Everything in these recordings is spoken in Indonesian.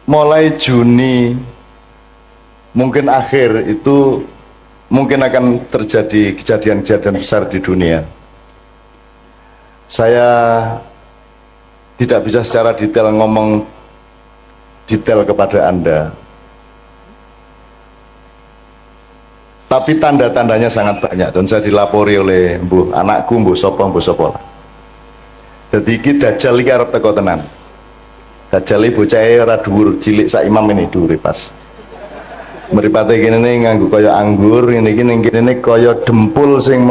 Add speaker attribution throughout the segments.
Speaker 1: mulai Juni mungkin akhir itu mungkin akan terjadi kejadian-kejadian besar di dunia. Saya tidak bisa secara detail ngomong detail kepada Anda, tapi tanda-tandanya sangat banyak dan saya dilapori oleh anakku mbuh sapa. Jadi iki dajjal iki arep teko tenan. Dajjal iki bocahe ora dhuwur, cilik sak imam ini dhuwure pas. Mripate kene nganggo kaya anggur, ngene iki ning kene kaya dempul sing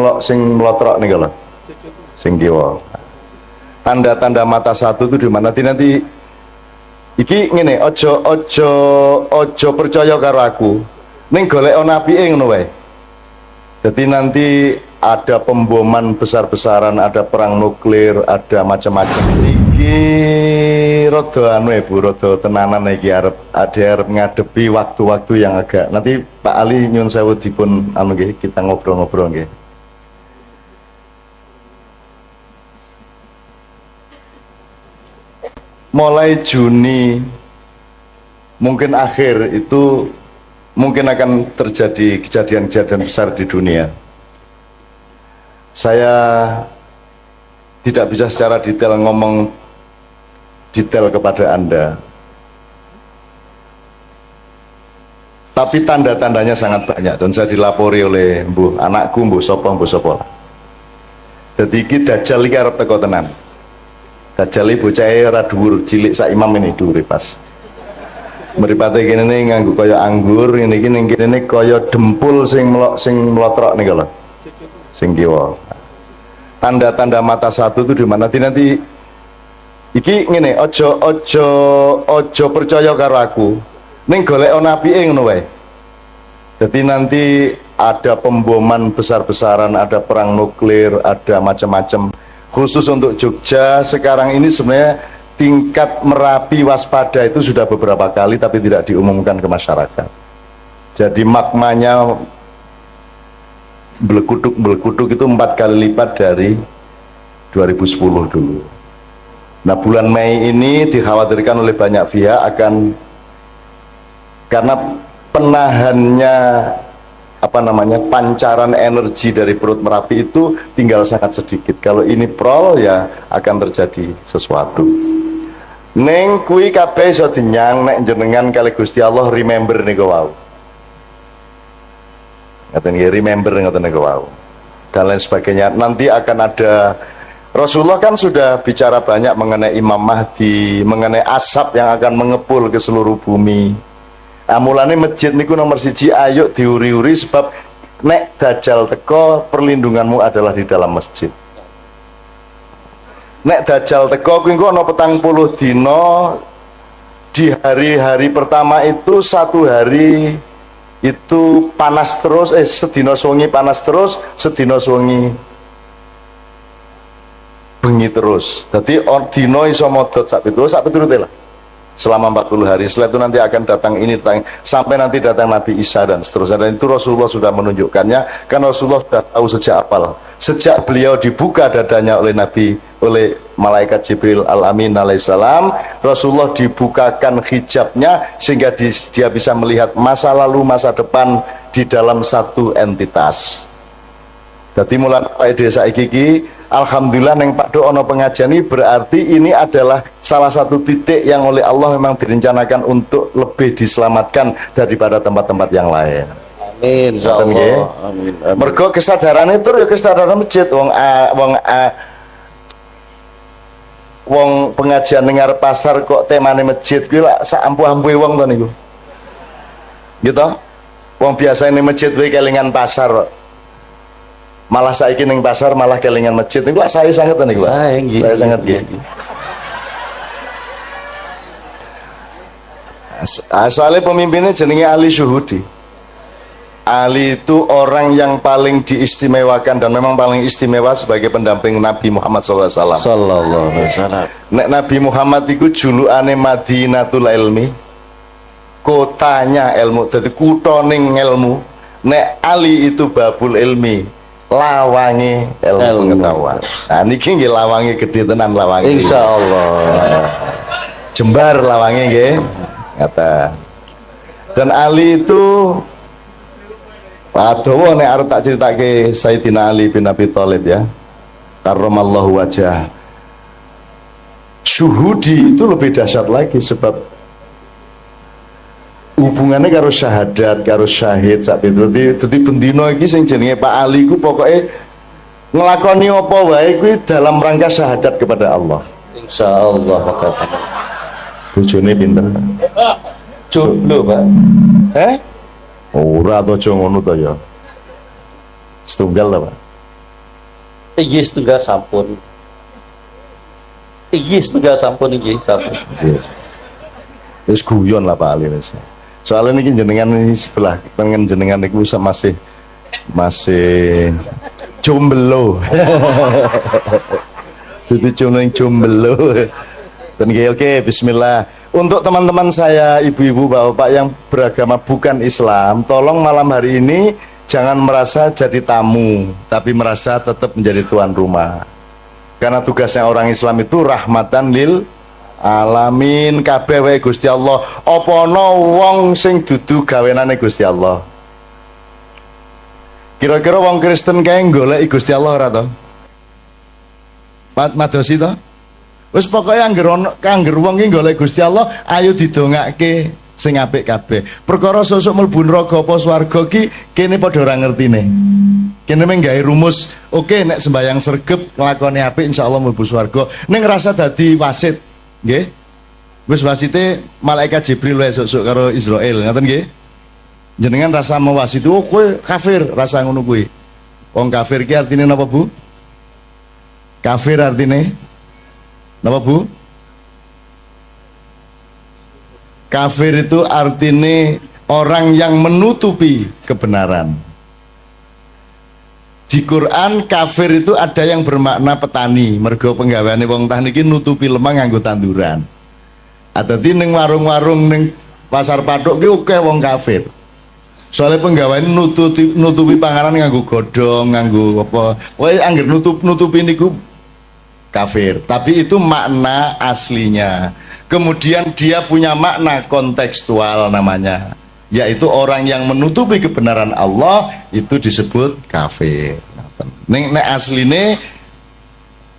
Speaker 1: mlotrok niku lho. Sing kiwa. Tanda-tanda mata satu itu di mana? Nanti iki ngene, ojo percaya karo aku. Ning golek napike ngono wae. Jadi nanti ada pemboman besar-besaran, ada perang nuklir, ada macam-macam. Iki rada anu Bu, rada tenanan iki arep ngadepi waktu-waktu yang agak. Nanti Pak Ali nyun sewu dipun anu nggih, kita ngobrol-ngobrol nggih. Mulai Juni mungkin akhir itu mungkin akan terjadi kejadian-kejadian besar di dunia. Saya tidak bisa secara detail ngomong detail kepada Anda, tapi tanda-tandanya sangat banyak dan saya dilapori oleh anakku mbuh sapa. Jadi iki dajjal iki arep teko tenan. Dajjal iki bocahe ora dhuwur, cilik sak imam ini dhuwure pas. Mripate kene nganggo kaya anggur, ngene iki ning kene kaya dempul sing mlotrok niku lho. Sing kiwa. Tanda-tanda mata satu itu di mana? Nanti iki ngene, ojo percaya karo aku. Ning golek napike ngono wae. Jadi nanti ada pemboman besar-besaran, ada perang nuklir, ada macam-macam. Khusus untuk Jogja sekarang ini sebenarnya tingkat Merapi waspada itu sudah beberapa kali tapi tidak diumumkan ke masyarakat. Jadi magmanya belekutuk itu 4 kali lipat dari 2010 dulu. Nah bulan Mei ini dikhawatirkan oleh banyak pihak akan, karena penahannya pancaran energi dari perut Merapi itu tinggal sangat sedikit. Kalau ini prol ya akan terjadi sesuatu. Neng kui kabeh iso dinyang nek jenengan kali Gusti Allah remember niku wau. Ngaten nggih, remember ngaten niku wau. Dan lain sebagainya. Nanti akan ada, Rasulullah kan sudah bicara banyak mengenai Imam Mahdi, mengenai asap yang akan mengepul ke seluruh bumi. Mulane masjid niku nomor 1, ayo diuri-uri sebab nek dajjal teko perlindunganmu adalah di dalam masjid. Nek dajjal teko kuwi engko ana 40 dina, di hari-hari pertama itu 1 hari itu panas terus, sedina suwengi panas terus, sedina suwengi bengi terus. Dadi dina iso modot sak piturute lah. Selama 40 hari. Setelah itu nanti akan datang ini, sampai nanti datang Nabi Isa dan seterusnya. Dan itu Rasulullah sudah menunjukkannya, karena Rasulullah sudah tahu sejak awal. Sejak beliau dibuka dadanya oleh malaikat Jibril Al-Amin alaihissalam, Rasulullah dibukakan hijabnya sehingga dia bisa melihat masa lalu, masa depan di dalam satu entitas. Jadi mulai desa iki, alhamdulillah neng Pak Do ono pengajian ini, berarti ini adalah salah satu titik yang oleh Allah memang direncanakan untuk lebih diselamatkan daripada tempat-tempat yang lain. Amin. Insyaallah. Amin. Mergo kesadaran itu ya kesadaran masjid. Wong pengajian dengar pasar kok temane masjid kuwi lak sak ampuh-ampuhe wong to niku. Gitu. Wong biasa ning masjid kuwi kelingan pasar. Malah saiki ning pasar malah kelingan masjid. Niku saya sangat niku, Pak. Saya sangat nggih. Soalnya pemimpinnya jenenge Ali Syuhudi. Ali itu orang yang paling diistimewakan dan memang paling istimewa sebagai pendamping Nabi Muhammad SAW. Sallallahu alaihi wasallam. Nek Nabi Muhammad itu julukane Madinatul Ilmi, kotanya ilmu, jadi kutoning ilmu. Nek Ali itu babul ilmi, lawangi ilmu pengetahuan. Nah niki nggih lawangi gede tenan lawangi. Insyaallah. Jembar lawangi nggih. Ngata. Dan Ali itu adowo nek arep tak critake Sayyidina Ali bin Abi Thalib ya. Karramallahu wajah. Syuhudi itu lebih dahsyat lagi sebab hubungannya karo syahadat, karo syahid sak itu. Dadi bendina iki sing jenenge Pak Ali ku pokoke ngelakoni apa wae kuwi dalam rangka syahadat kepada Allah.
Speaker 2: Insyaallah makata.
Speaker 1: Bojone pinter.
Speaker 2: Jomblo, Pak.
Speaker 1: Ora to aja ngono to ya. Setunggal ta, Pak?
Speaker 2: Iya setunggal sampun. Iya setunggal sampun iki sampun.
Speaker 1: Wis guyon lah Pak Ali wis. Soalnya niki jenengan ini sebelah tengen jenengan niku masih jomblo. Jadi jomblo. Dan oke, bismillah. Untuk teman-teman saya, ibu-ibu, bapak-bapak yang beragama bukan Islam, tolong malam hari ini jangan merasa jadi tamu, tapi merasa tetap menjadi tuan rumah. Karena tugasnya orang Islam itu rahmatan lil alamin, kabeh wae Gusti Allah. Apa ana wong sing dudu gawenane Gusti Allah? Kira-kira wong Kristen kae golek Gusti Allah ora to? Madosi to? Wis pokoke angger wong ki golek Gusti Allah, ayo didongake sing apik kabeh. Perkara sesuk mlebu neraka apa swarga ki kene padha ora ngertine. Kene mung gawe rumus, oke nek sembayang sregep nglakoni apik insyaallah mlebu swarga. Ning ngrasa dadi wasit, nggih. Wis wasite malaikat Jibril wae esuk karo Israil, ngoten nggih. Jenengan rasa mewasit, oh kowe kafir, rasa ngono kuwi. Wong kafir ki artine napa, Bu? Kafir artine napa, Bu? Kafir itu artinya orang yang menutupi kebenaran. Di Quran kafir itu ada yang bermakna petani, mergo penggaweane wong tani iki nutupi lemah nganggo tanduran. Adati ning warung-warung ning pasar pathuk ki akeh wong kafir. Soalnya penggaweane nutupi panganan nganggo godhong, nganggo apa. Wae angger nutupi niku kafir, tapi itu makna aslinya. Kemudian dia punya makna kontekstual namanya, yaitu orang yang menutupi kebenaran Allah itu disebut kafir. Nek asline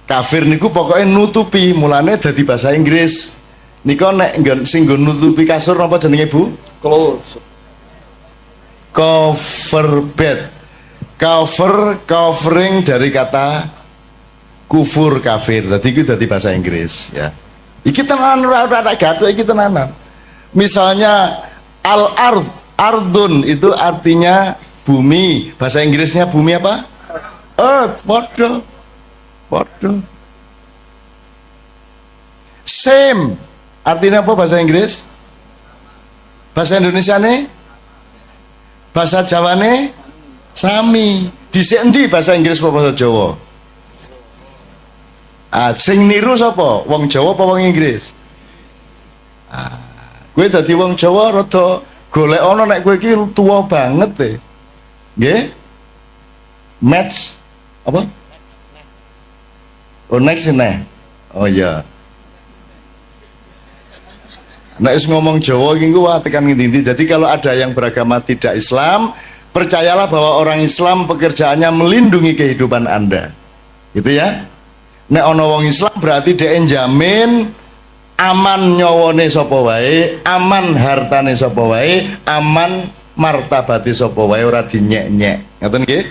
Speaker 1: kafir niku pokoknya nutupi, mulane dadi bahasa Inggris. Nika nek sing nggon nutupi kasur napa jenenge, Bu? Cover bed. Covering dari kata kufur, kafir. Jadi itu dari bahasa Inggris ya. Iki tenan ora gaduh iki tenanan. Misalnya ardun itu artinya bumi. Bahasa Inggrisnya bumi apa? Earth, podo. Same. Artinya apa bahasa Inggris? Bahasa Indonesia nih? Bahasa Jawa nih? Sami. Dhisik endi bahasa Inggris apa bahasa Jawa? Sing niru sapa? Wong Jawa apa wong Inggris? Kowe dadi wong Jawa rada golek ana nek kowe iki tuwa banget e. Nggih? Match apa? Oh next nih. Oh iya. Nek ngomong Jawa iki ku tekan ngendi-endi. Jadi kalau ada yang beragama tidak Islam, percayalah bahwa orang Islam pekerjaannya melindungi kehidupan Anda. Gitu ya. Nek ana wong Islam berarti dhek njamin aman nyawane sapa wae, aman hartane sapa wae, aman martabate sapa wae, ora dinyek-nyek. Ngoten nggih?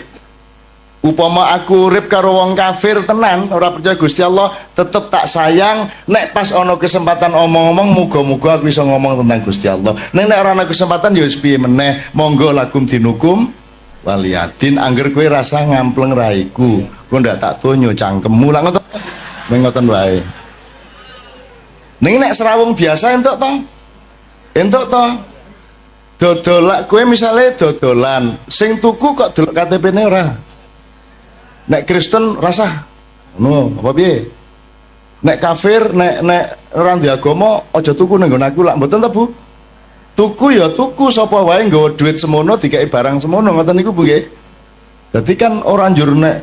Speaker 1: Upama aku urip karo wong kafir tenan, ora percaya Gusti Allah, tetep tak sayang. Nek pas ana kesempatan omong-omong, muga-muga aku bisa ngomong tentang Gusti Allah. Nek ora ana kesempatan ya wis piye meneh, monggo lakum dinukum waliyadin. Angger kowe rasa ngampleng raiku, kowe ndak tak tonyo cangkemmu lah ngoten. Ngoten wae. Ning nek serawung biasa entuk to? Entuk to? Dodol kowe misale dodolan, sing tuku kok delok KTP-ne ora. Nek Kristen rasa ngono apa piye? Nek kafir, nek ora ndek agama aja tuku ning nggon aku lak mboten ta, Bu? Tuku ya tuku, sapa wae nggawa duit semono dikai barang semono, ngoten niku Bu nggih. Dadi kan ora njur nek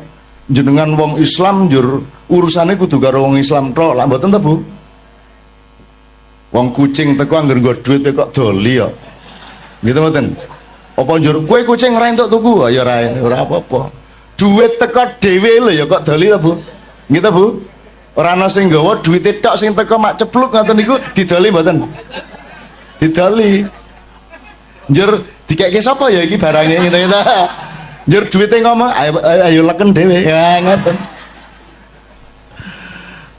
Speaker 1: jenengan wong Islam njur urusane kudu karo wong Islam tok, lak mboten ta, Bu? Wong kucing teko anggar nggo duit kok doli kok. Gitu mboten. Apa njur kowe kucing ora entuk tuku? Ya ora apa-apa. Duit teko dhewe lho ya kok doli ta, Bu? Gitu, Bu. Ora ana sing nggawa duwite tok sing teko mak cepluk ngoten niku didoli mboten? Didoli. Njur dikeke sapa ya iki barange ngene ta? Njur duwite ngomong ayo leken dhewe. Ya ngoten.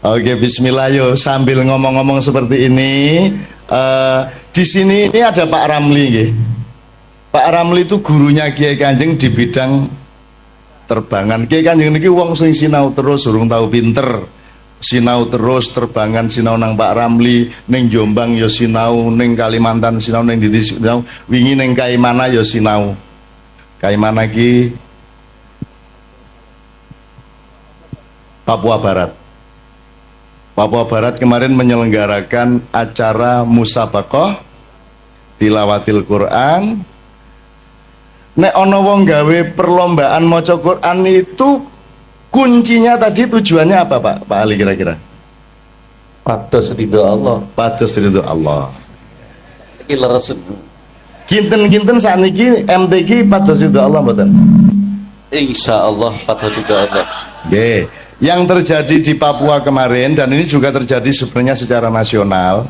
Speaker 1: Oke, bismillah yo sambil ngomong-ngomong seperti ini di sini ini ada Pak Ramli nggih. Pak Ramli itu gurunya Kiai Kanjeng di bidang terbangan. Kiai Kanjeng niki wong sing sinau terus urung tahu pinter. Sinau terus terbangan sinau nang Pak Ramli, ning Jombang ya sinau, ning Kalimantan sinau, ning ndi sinau, wingi ning Kaimana ya sinau. Kaimana iki Papua Barat. Papua Barat kemarin menyelenggarakan acara musabaqah tilawatil Quran. Nek ono wong gawe perlombaan maca Quran itu kuncinya tadi tujuannya apa Pak Ali kira-kira?
Speaker 2: Pados ridho Allah.
Speaker 1: Pados ridho Allah.
Speaker 2: Iki leres.
Speaker 1: Kinten-kinten sakniki MTQ pados ridho Allah mboten?
Speaker 2: Insyaallah pados ridho Allah.
Speaker 1: Nggih. Yang terjadi di Papua kemarin dan ini juga terjadi sebenarnya secara nasional.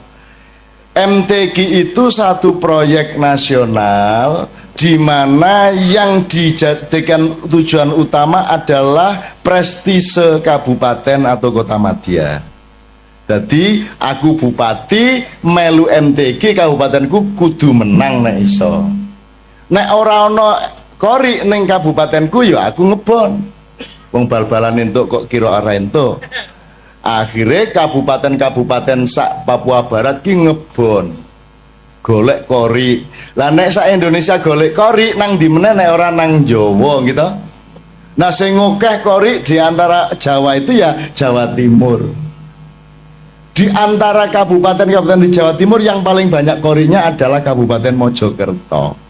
Speaker 1: MTQ itu satu proyek nasional di mana yang dijadikan tujuan utama adalah prestise kabupaten atau kota madya. Jadi aku bupati melu MTQ kabupatenku kudu menang nek iso. Nek ora ana kori ning kabupatenku ya aku ngebon. Wong bal-balan entuk kok kira ora entuk. Akhirnya kabupaten-kabupaten sak Papua Barat ki ngebon golek kori. Lah nek sak Indonesia golek kori nang di meneh nek ora nang Jawa gitu. Nah sing ngokeh kori di antara Jawa itu ya Jawa Timur. Di antara kabupaten-kabupaten di Jawa Timur yang paling banyak korinya adalah Kabupaten Mojokerto.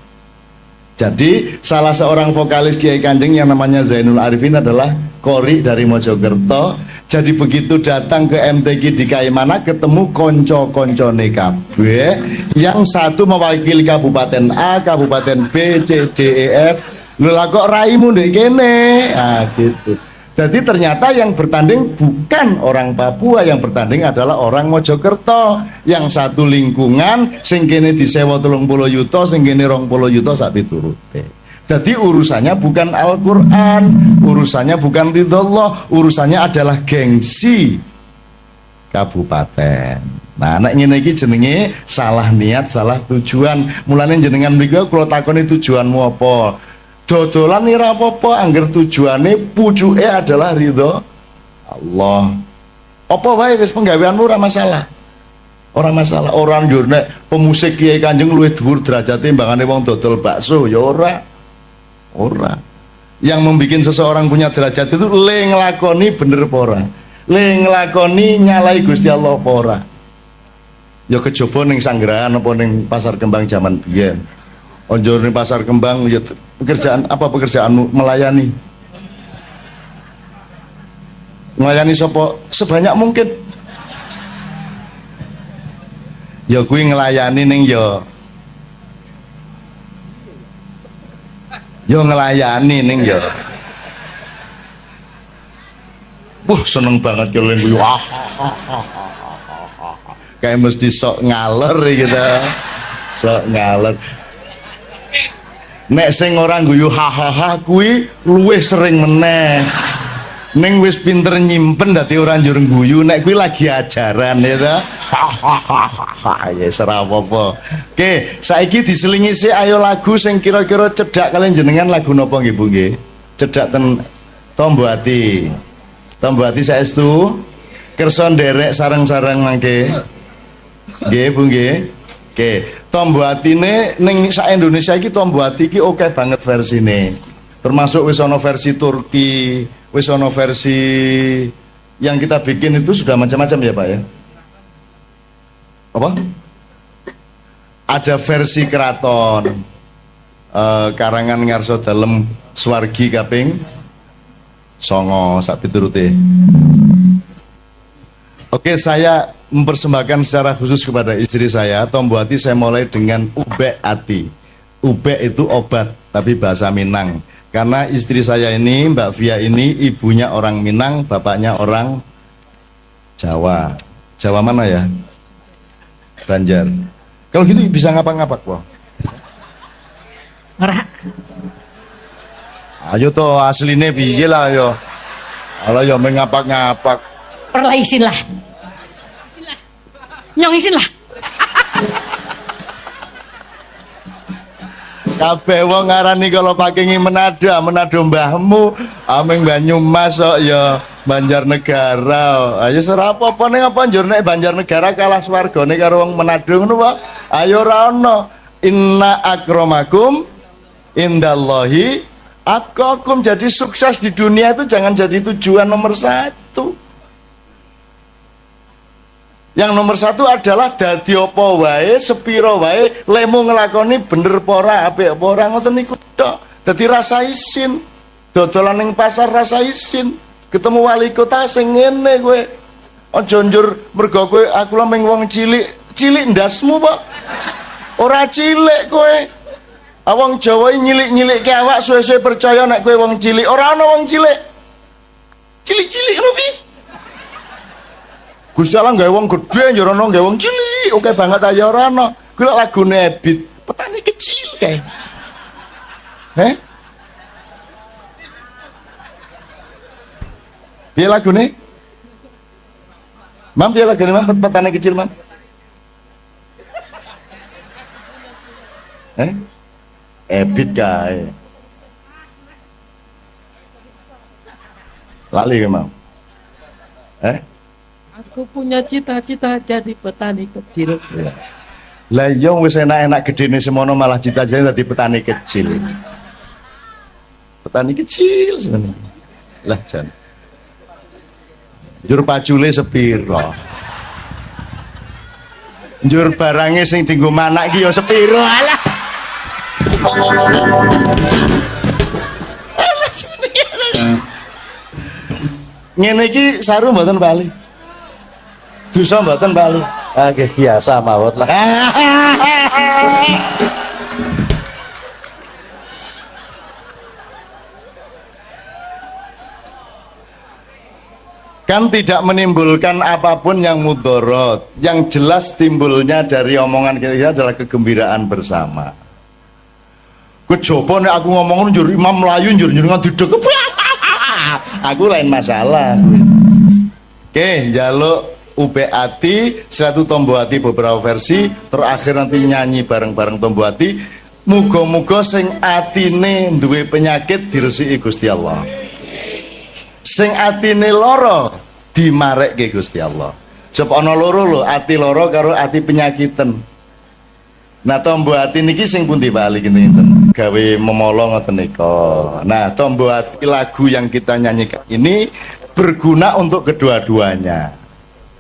Speaker 1: Jadi salah seorang vokalis Kiai Kanjeng yang namanya Zainul Arifin adalah kori dari Mojokerto. Jadi begitu datang ke MTQ di Kaimana ketemu konco-koncone kabeh, yang satu mewakili Kabupaten A, Kabupaten B, C, D, E, F. Lho lah kok raimu ndek kene? Ah gitu. Jadi ternyata yang bertanding bukan orang Papua, yang bertanding adalah orang Mojokerto. Yang satu lingkungan, sing kene disewa 30 yuta, sing kene 20 yuta sak piturute. Jadi urusannya bukan Al-Quran, urusannya bukan ridhollah, urusannya adalah gengsi kabupaten. Nah, anak ngene iki jenenge salah niat, salah tujuan. Mulane jenengan mriku kula takoni tujuanmu apa? Dodolan ora apa-apa angger tujuane pucuke adalah ridho Allah. Apa wae wis penggaweanmu ora masalah. Ora masalah. Orang njur nek pemusik Kiai Kanjeng luwih dhuwur derajate timbangane wong dodol bakso ya ora. Ora. Yang membuat seseorang punya derajat itu le nglakoni bener apa ora. Le nglakoni nyalai Gusti Allah apa ora. Ya kejaba ning Sanggerahan apa ning Pasar Kembang zaman biyen. Onjor ning Pasar Kembang ya pekerjaan apa pekerjaanmu? Melayani. Melayani sapa? Sebanyak mungkin. Ya kuwi nglayani ning ya ngelayani ning ya. Seneng banget kalau yang guyu. Kayak mesti sok ngaler gitu. Sok ngaler. Nek sing orang guyu hahaha kuwi luwih sering meneh. Ning wis pinter nyimpen dadi ora njur guyu nek kuwi lagi ajaran ya ta. Hahaha ya ora apa-apa. Oke, saiki diselingi sih ayo lagu sing kira-kira cedhak kalian jenengan lagu napa nggih Bu nggih? Cedhak ten Tombo Ati. Tombo Ati saestu kersa nderek sareng-sareng mangke. Nggih Bu nggih. Oke, Tombo Atine ning sak Indonesia iki Tombo Ati iki oke banget versine. Termasuk wis ana versi Turki, wis ana versi yang kita bikin itu sudah macam-macam ya Pak ya. Apa? Ada versi keraton karangan ngarso dalem Swargi kaping 9 sak piturute. Oke, saya mempersembahkan secara khusus kepada istri saya, Tombo Hati saya mulai dengan Ubek Ati. Ubek itu obat, tapi bahasa Minang. Karena istri saya ini, Mbak Via ini, ibunya orang Minang, bapaknya orang Jawa. Jawa mana ya? Banjar. Kalau gitu bisa ngapak-ngapak, Wah.
Speaker 3: Ora.
Speaker 1: Ayo toh aslinya piye lah yo. Kalau yo mengapak-ngapak.
Speaker 3: Perlah isin lah. Nyong isin lah.
Speaker 1: Kabeh wong ngarani kalau pakai Manado mbahmu, ameng Banyumas kok ya Banjarnegara. Ayo serapo apa ning apa njur nek Banjarnegara kalah swargane karo wong Manado ngono wae. Ayo ora ono. Inna akramakum indallahi atqakum. Jadi sukses di dunia itu jangan jadi tujuan nomor satu. Yang nomor satu adalah dadi apa wae, sepiro wae, lemu ngelakoni bener pora, apik pora, ngoten niku tok. Dadi rasa isin, dodolan ning pasar rasa isin, ketemu wali kota sing ngene kowe. Aja njur mergo kowe aku lemeng wong cilik, cilik ndasmu kok. Ora cilik kowe. Awang Jawa nyilik-nyilikke awak suwe-suwe percaya nek kowe wong cilik, ora ana wong cilik. Cilik-cilik ngono piye? Gusti Allah gawe wong gedhe ya ora gawe wong cilik, oke banget aja ora ana. Kuwi lagune Ebit, petani kecil kae. Piye lagune? Mam piye lagune Mam petani kecil Mam? Ebit kae. Lali ke Mam?
Speaker 3: Aku punya cita-cita jadi petani kecil.
Speaker 1: Lah iya wis enak-enak gedene semono malah cita-citane dadi petani kecil. Petani kecil sebenarnya. Lah jan. Njur pacule sepiro? Njur barange sing dienggo manak iki ya sepiro? Alah. Ngene iki saru mboten bali. Dosa mboten bali.
Speaker 2: Nggih biasa mawon lah.
Speaker 1: Kan tidak menimbulkan apapun yang mudorot. Yang jelas timbulnya dari omongan kita adalah kegembiraan bersama. Kejopo nek aku ngomong njur imam melayu njur ngaduduk. Aku lain masalah. Oke, njaluk Ubek Ati, satu Tombo Hati beberapa versi, terakhir nanti nyanyi bareng-bareng Tombo Hati. Muga-muga sing atine duwe penyakit diresiki Gusti Allah. Sing atine loro dimarekke Gusti Allah. Sebab ana loro lho, ati loro karo ati penyakiten. Nah, Tombo Hati niki sing pundi bali kinten gawe memolo ngoten nika. Nah, Tombo Hati lagu yang kita nyanyikan ini berguna untuk kedua-duanya.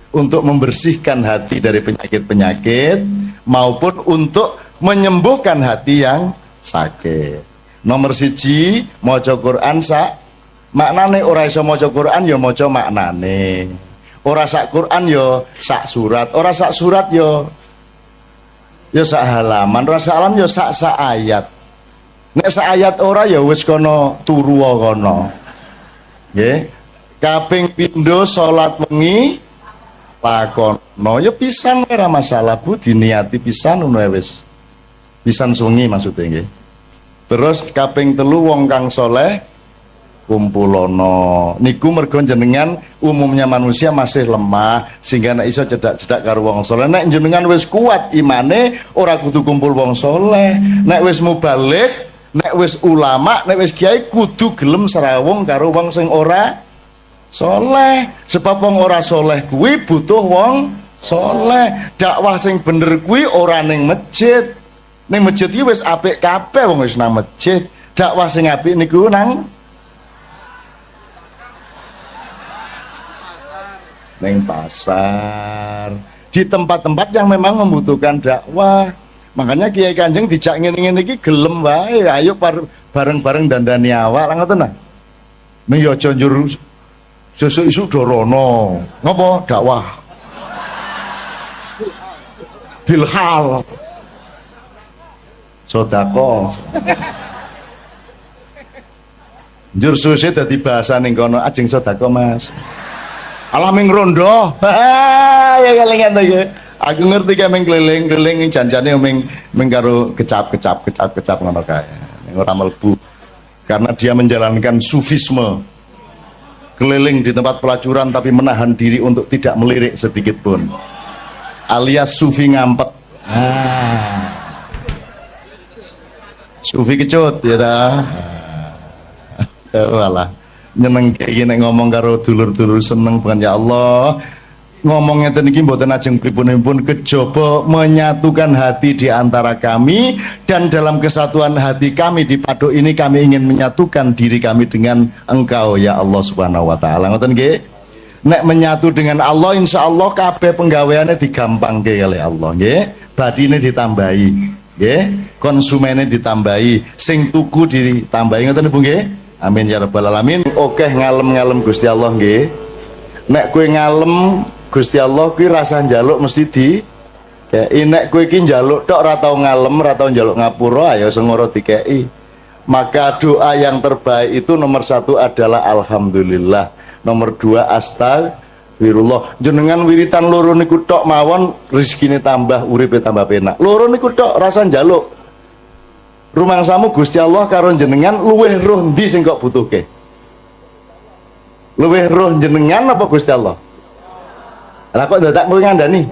Speaker 1: Untuk membersihkan hati dari penyakit-penyakit maupun untuk menyembuhkan hati yang sakit. Nomor siji, maca Quran sak maknane, ora iso maca Quran ya maca maknane. Ora sak Quran ya sak surat, ora sak surat ya sak halaman, ora sak halaman ya sak ayat. Nek sak ayat ora ya wis kono turu kono. Nggih. Kaping pindho salat wengi lakono ya pisan ora masalah Bu, diniati pisan ngono wis. Pisan sungi maksudnya nggih. Terus kaping telu wong kang soleh kumpulono. Niku mergo jenengan umumnya manusia masih lemah sehingga nek iso cedak-cedak karo wong soleh. Nek jenengan wis kuat imane ora kudu kumpul wong soleh. Nek wis mubaligh, nek wis ulama, nek wis kiai kudu gelem serawung karo wong sing ora soleh. Sebab wong ora soleh kuwi butuh wong soleh. Dakwah sing bener kuwi ora ning masjid. Ning masjid iki wis apik kabeh wong wis nang masjid. Dakwah sing apik niku nang pasar, di tempat-tempat yang memang membutuhkan dakwah. Makanya Kiai Kanjeng dijak ngene-ngene iki gelem wae. Ayo bareng-bareng dandani awak ngoten nah. Ning yo aja njur sesuk isuk dorono. Ngopo? Dakwah. bilhal sodako njur susi dadi bahasa ning kono ajeng sodako mas alah ming rondo ya kelingan ta ya aku ngerti ka ming keliling janjane ming karo kecap ngono kae ora mlebu karena dia menjalankan sufisme keliling di tempat pelacuran tapi menahan diri untuk tidak melirik sedikit pun alias sufi ngampet sufi kecut ya dah walah nyeneng kayak gini ngomong karo dulur-dulur seneng bukan ya Allah ngomongnya tadi mboten ajeng pripun kejaba menyatukan hati di antara kami dan dalam kesatuan hati kami di Paduk ini kami ingin menyatukan diri kami dengan Engkau ya Allah Subhanahu wa taala. Ngoten nggih. Nek menyatu dengan Allah insyaallah kabeh penggaweane digampangke oleh Allah nggih. Badine ditambahi nggih, konsumennya ditambahi, sing tuku ditambahi ngoten Bu nggih. Amin ya rabbal alamin. Oke ngalem-ngalem Gusti Allah nggih. Nek kowe ngalem Gusti Allah kuwi rasa njaluk mesti di kei nek kowe iki njaluk tok ora tau ngalem ora tau njaluk ngapura ayo sengoro dikei maka doa yang terbaik itu nomor 1 adalah alhamdulillah nomor 2 astagfirullah jenengan wiritan loro niku tok mawon rezekine tambah uripe tambah penak loro niku tok rasa njaluk rumangsamu Gusti Allah karo jenengan luweh roh ndi sing kok butuhke luweh roh jenengan apa Gusti Allah lah kok dadak kowe ngandani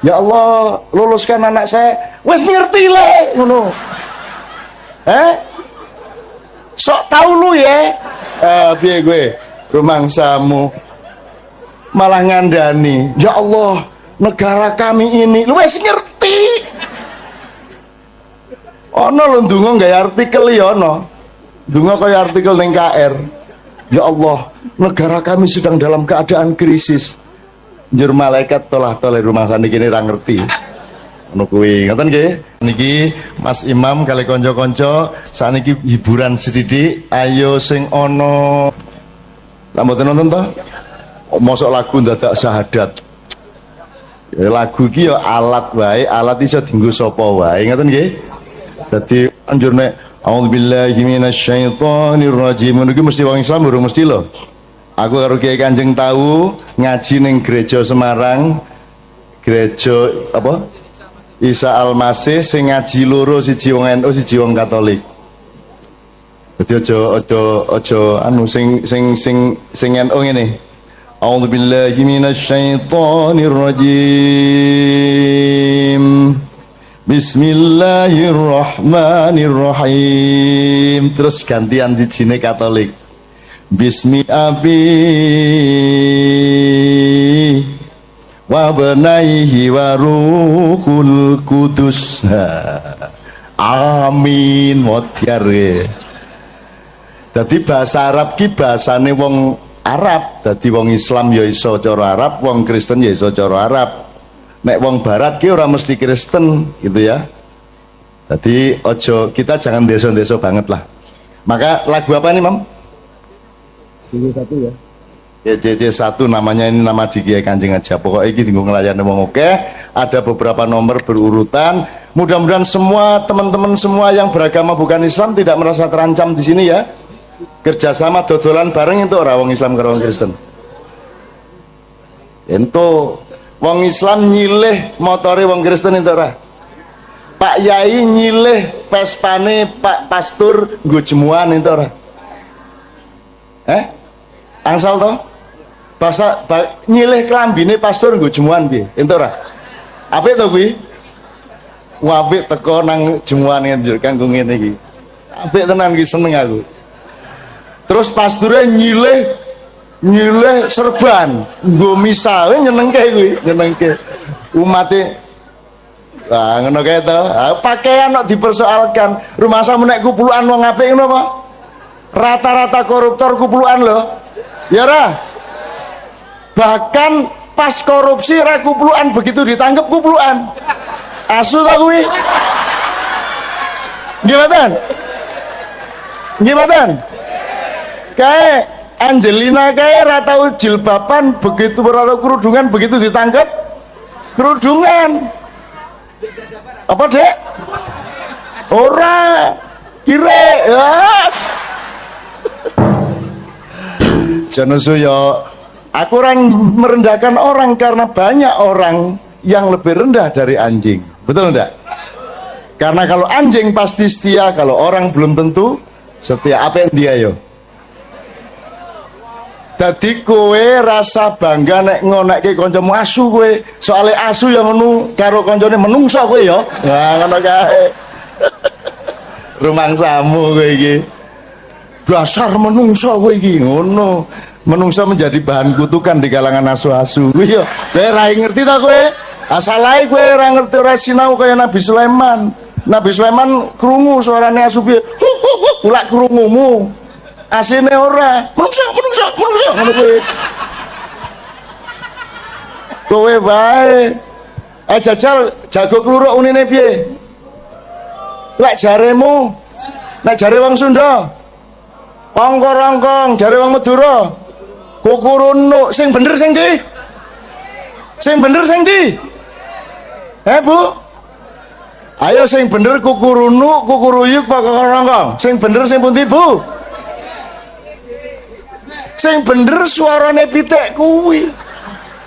Speaker 1: ya Allah luluskan anak saya wis ngerti le ngono sok tahu lu ya piye gue rumangsamu malah ngandani ya Allah negara kami ini lu wis ngerti ono lho ndonga gawe artikel ya ono ndonga kaya artikel ning KR ya Allah negara kami sedang dalam keadaan krisis njur malaikat tolah-tolah rumah saniki kene ra ngerti. Ngono kuwi. Ngoten nggih. Niki Mas Imam kali kanca-kanca saniki hiburan sithik. Ayo sing ana lha mboten nonton to? Mosok lagu dadak syahadat. Ya, lagu iki ya alat wae, alat iso dienggo sapa wae. Ngoten nggih. Dadi anjur nek auzubillahi minasyaitonir rajim. Niki mesti wong Islam urung mesti lho. Aku karo Kiai Kanjeng tahu ngaji ning gereja Semarang, gereja apa? Isa Al-Masih sing ngaji loro siji wong NU siji wong Katolik. Dadi aja anu sing NU ngene. A'udzubillahi minasyaitonir rajim. Bismillahirrahmanirrahim. Terus gantian sijine Katolik. Bismi abi wa benaihi wa ruhul kudus amin modyar. Dadi bahasa Arab ki bahasane wong Arab, dadi wong Islam ya iso cara Arab, wong Kristen ya iso cara Arab. Nek wong Barat ki ora mesti Kristen gitu ya. Jadi ojo kita jangan deso-deso banget lah. Maka lagu apa nih Mam? JJ1 ya. Ya JJ1 namanya, ini nama di Kiai Kanjeng aja. Pokoknya ini tinggal ngelayan wong oke. Ada beberapa nomor berurutan. Mudah-mudahan semua teman-teman semua yang beragama bukan Islam tidak merasa terancam di sini ya. Kerjasama dodolan bareng itu orang wong Islam karo wong Kristen. Ento wong Islam nyilih motore wong Kristen itu ora. Pak Yai nyilih pespane Pak Pastur nggo jemuan itu ora. Angsal to? Nyilih klambine pastor nggo jemuan piye? Entuk ora? Apik to kuwi? Apik teko nang jemuan njur kanggo ngene iki. Apik tenan iki seneng aku. Terus pasture nyilih serban nggo misa, nyenengke kuwi, nyenengke. Umate lah ngono kae to. Pakaian kok dipersoalkan. Rumah samu nek kupulukan wong apik ngono apa? Rata-rata koruptor kupulukan lho. Ya ora? Bahkan pas korupsi ra kuplukan, begitu ditangkap kuplukan. Asu ta kuwi? Gimana? Kayak Angelina kayak ra tau jilbaban, begitu ora tau kerudungan, begitu ditangkap Kerudungan. Apa, Dek? Ora. Kire. Yes. Janusu yo, aku orang merendahkan orang karena banyak orang yang lebih rendah dari anjing. Betul enggak? Karena kalau anjing pasti setia, kalau orang belum tentu setia. Apa yang dia yo? Dadi kowe rasa bangga nek ngonekke kancamu asu kowe. Soale asu yang ngono karo kancane menungso kowe yo. Nah, ngono kae. Rumangsamu kowe iki. Dasar menungso kowe iki ngono. Menungso menjadi bahan kutukan di kalangan asu-asu. Kuwi yo, kowe ra ngerti ta kowe? Asal ae kowe ora ngerti, ora sinau kaya Nabi Sulaiman. Nabi Sulaiman krungu suarane asu piye? Ulak krungumu. Asine ora. Menungso ngono kowe. Kowe bae. Jajal jago kluruk unine piye? Lek jaremu. Nek jare wong Sunda. Ongkor-ongkong, jare wong Madura. Kukurunu, sing bener sing ndi? Sing bener sing ndi? Bu? Ayo sing bener kukurunu, kukuruyuk, ongkor-ongkong. Sing bener sing pundi, Bu? Sing bener suarane pitik kuwi.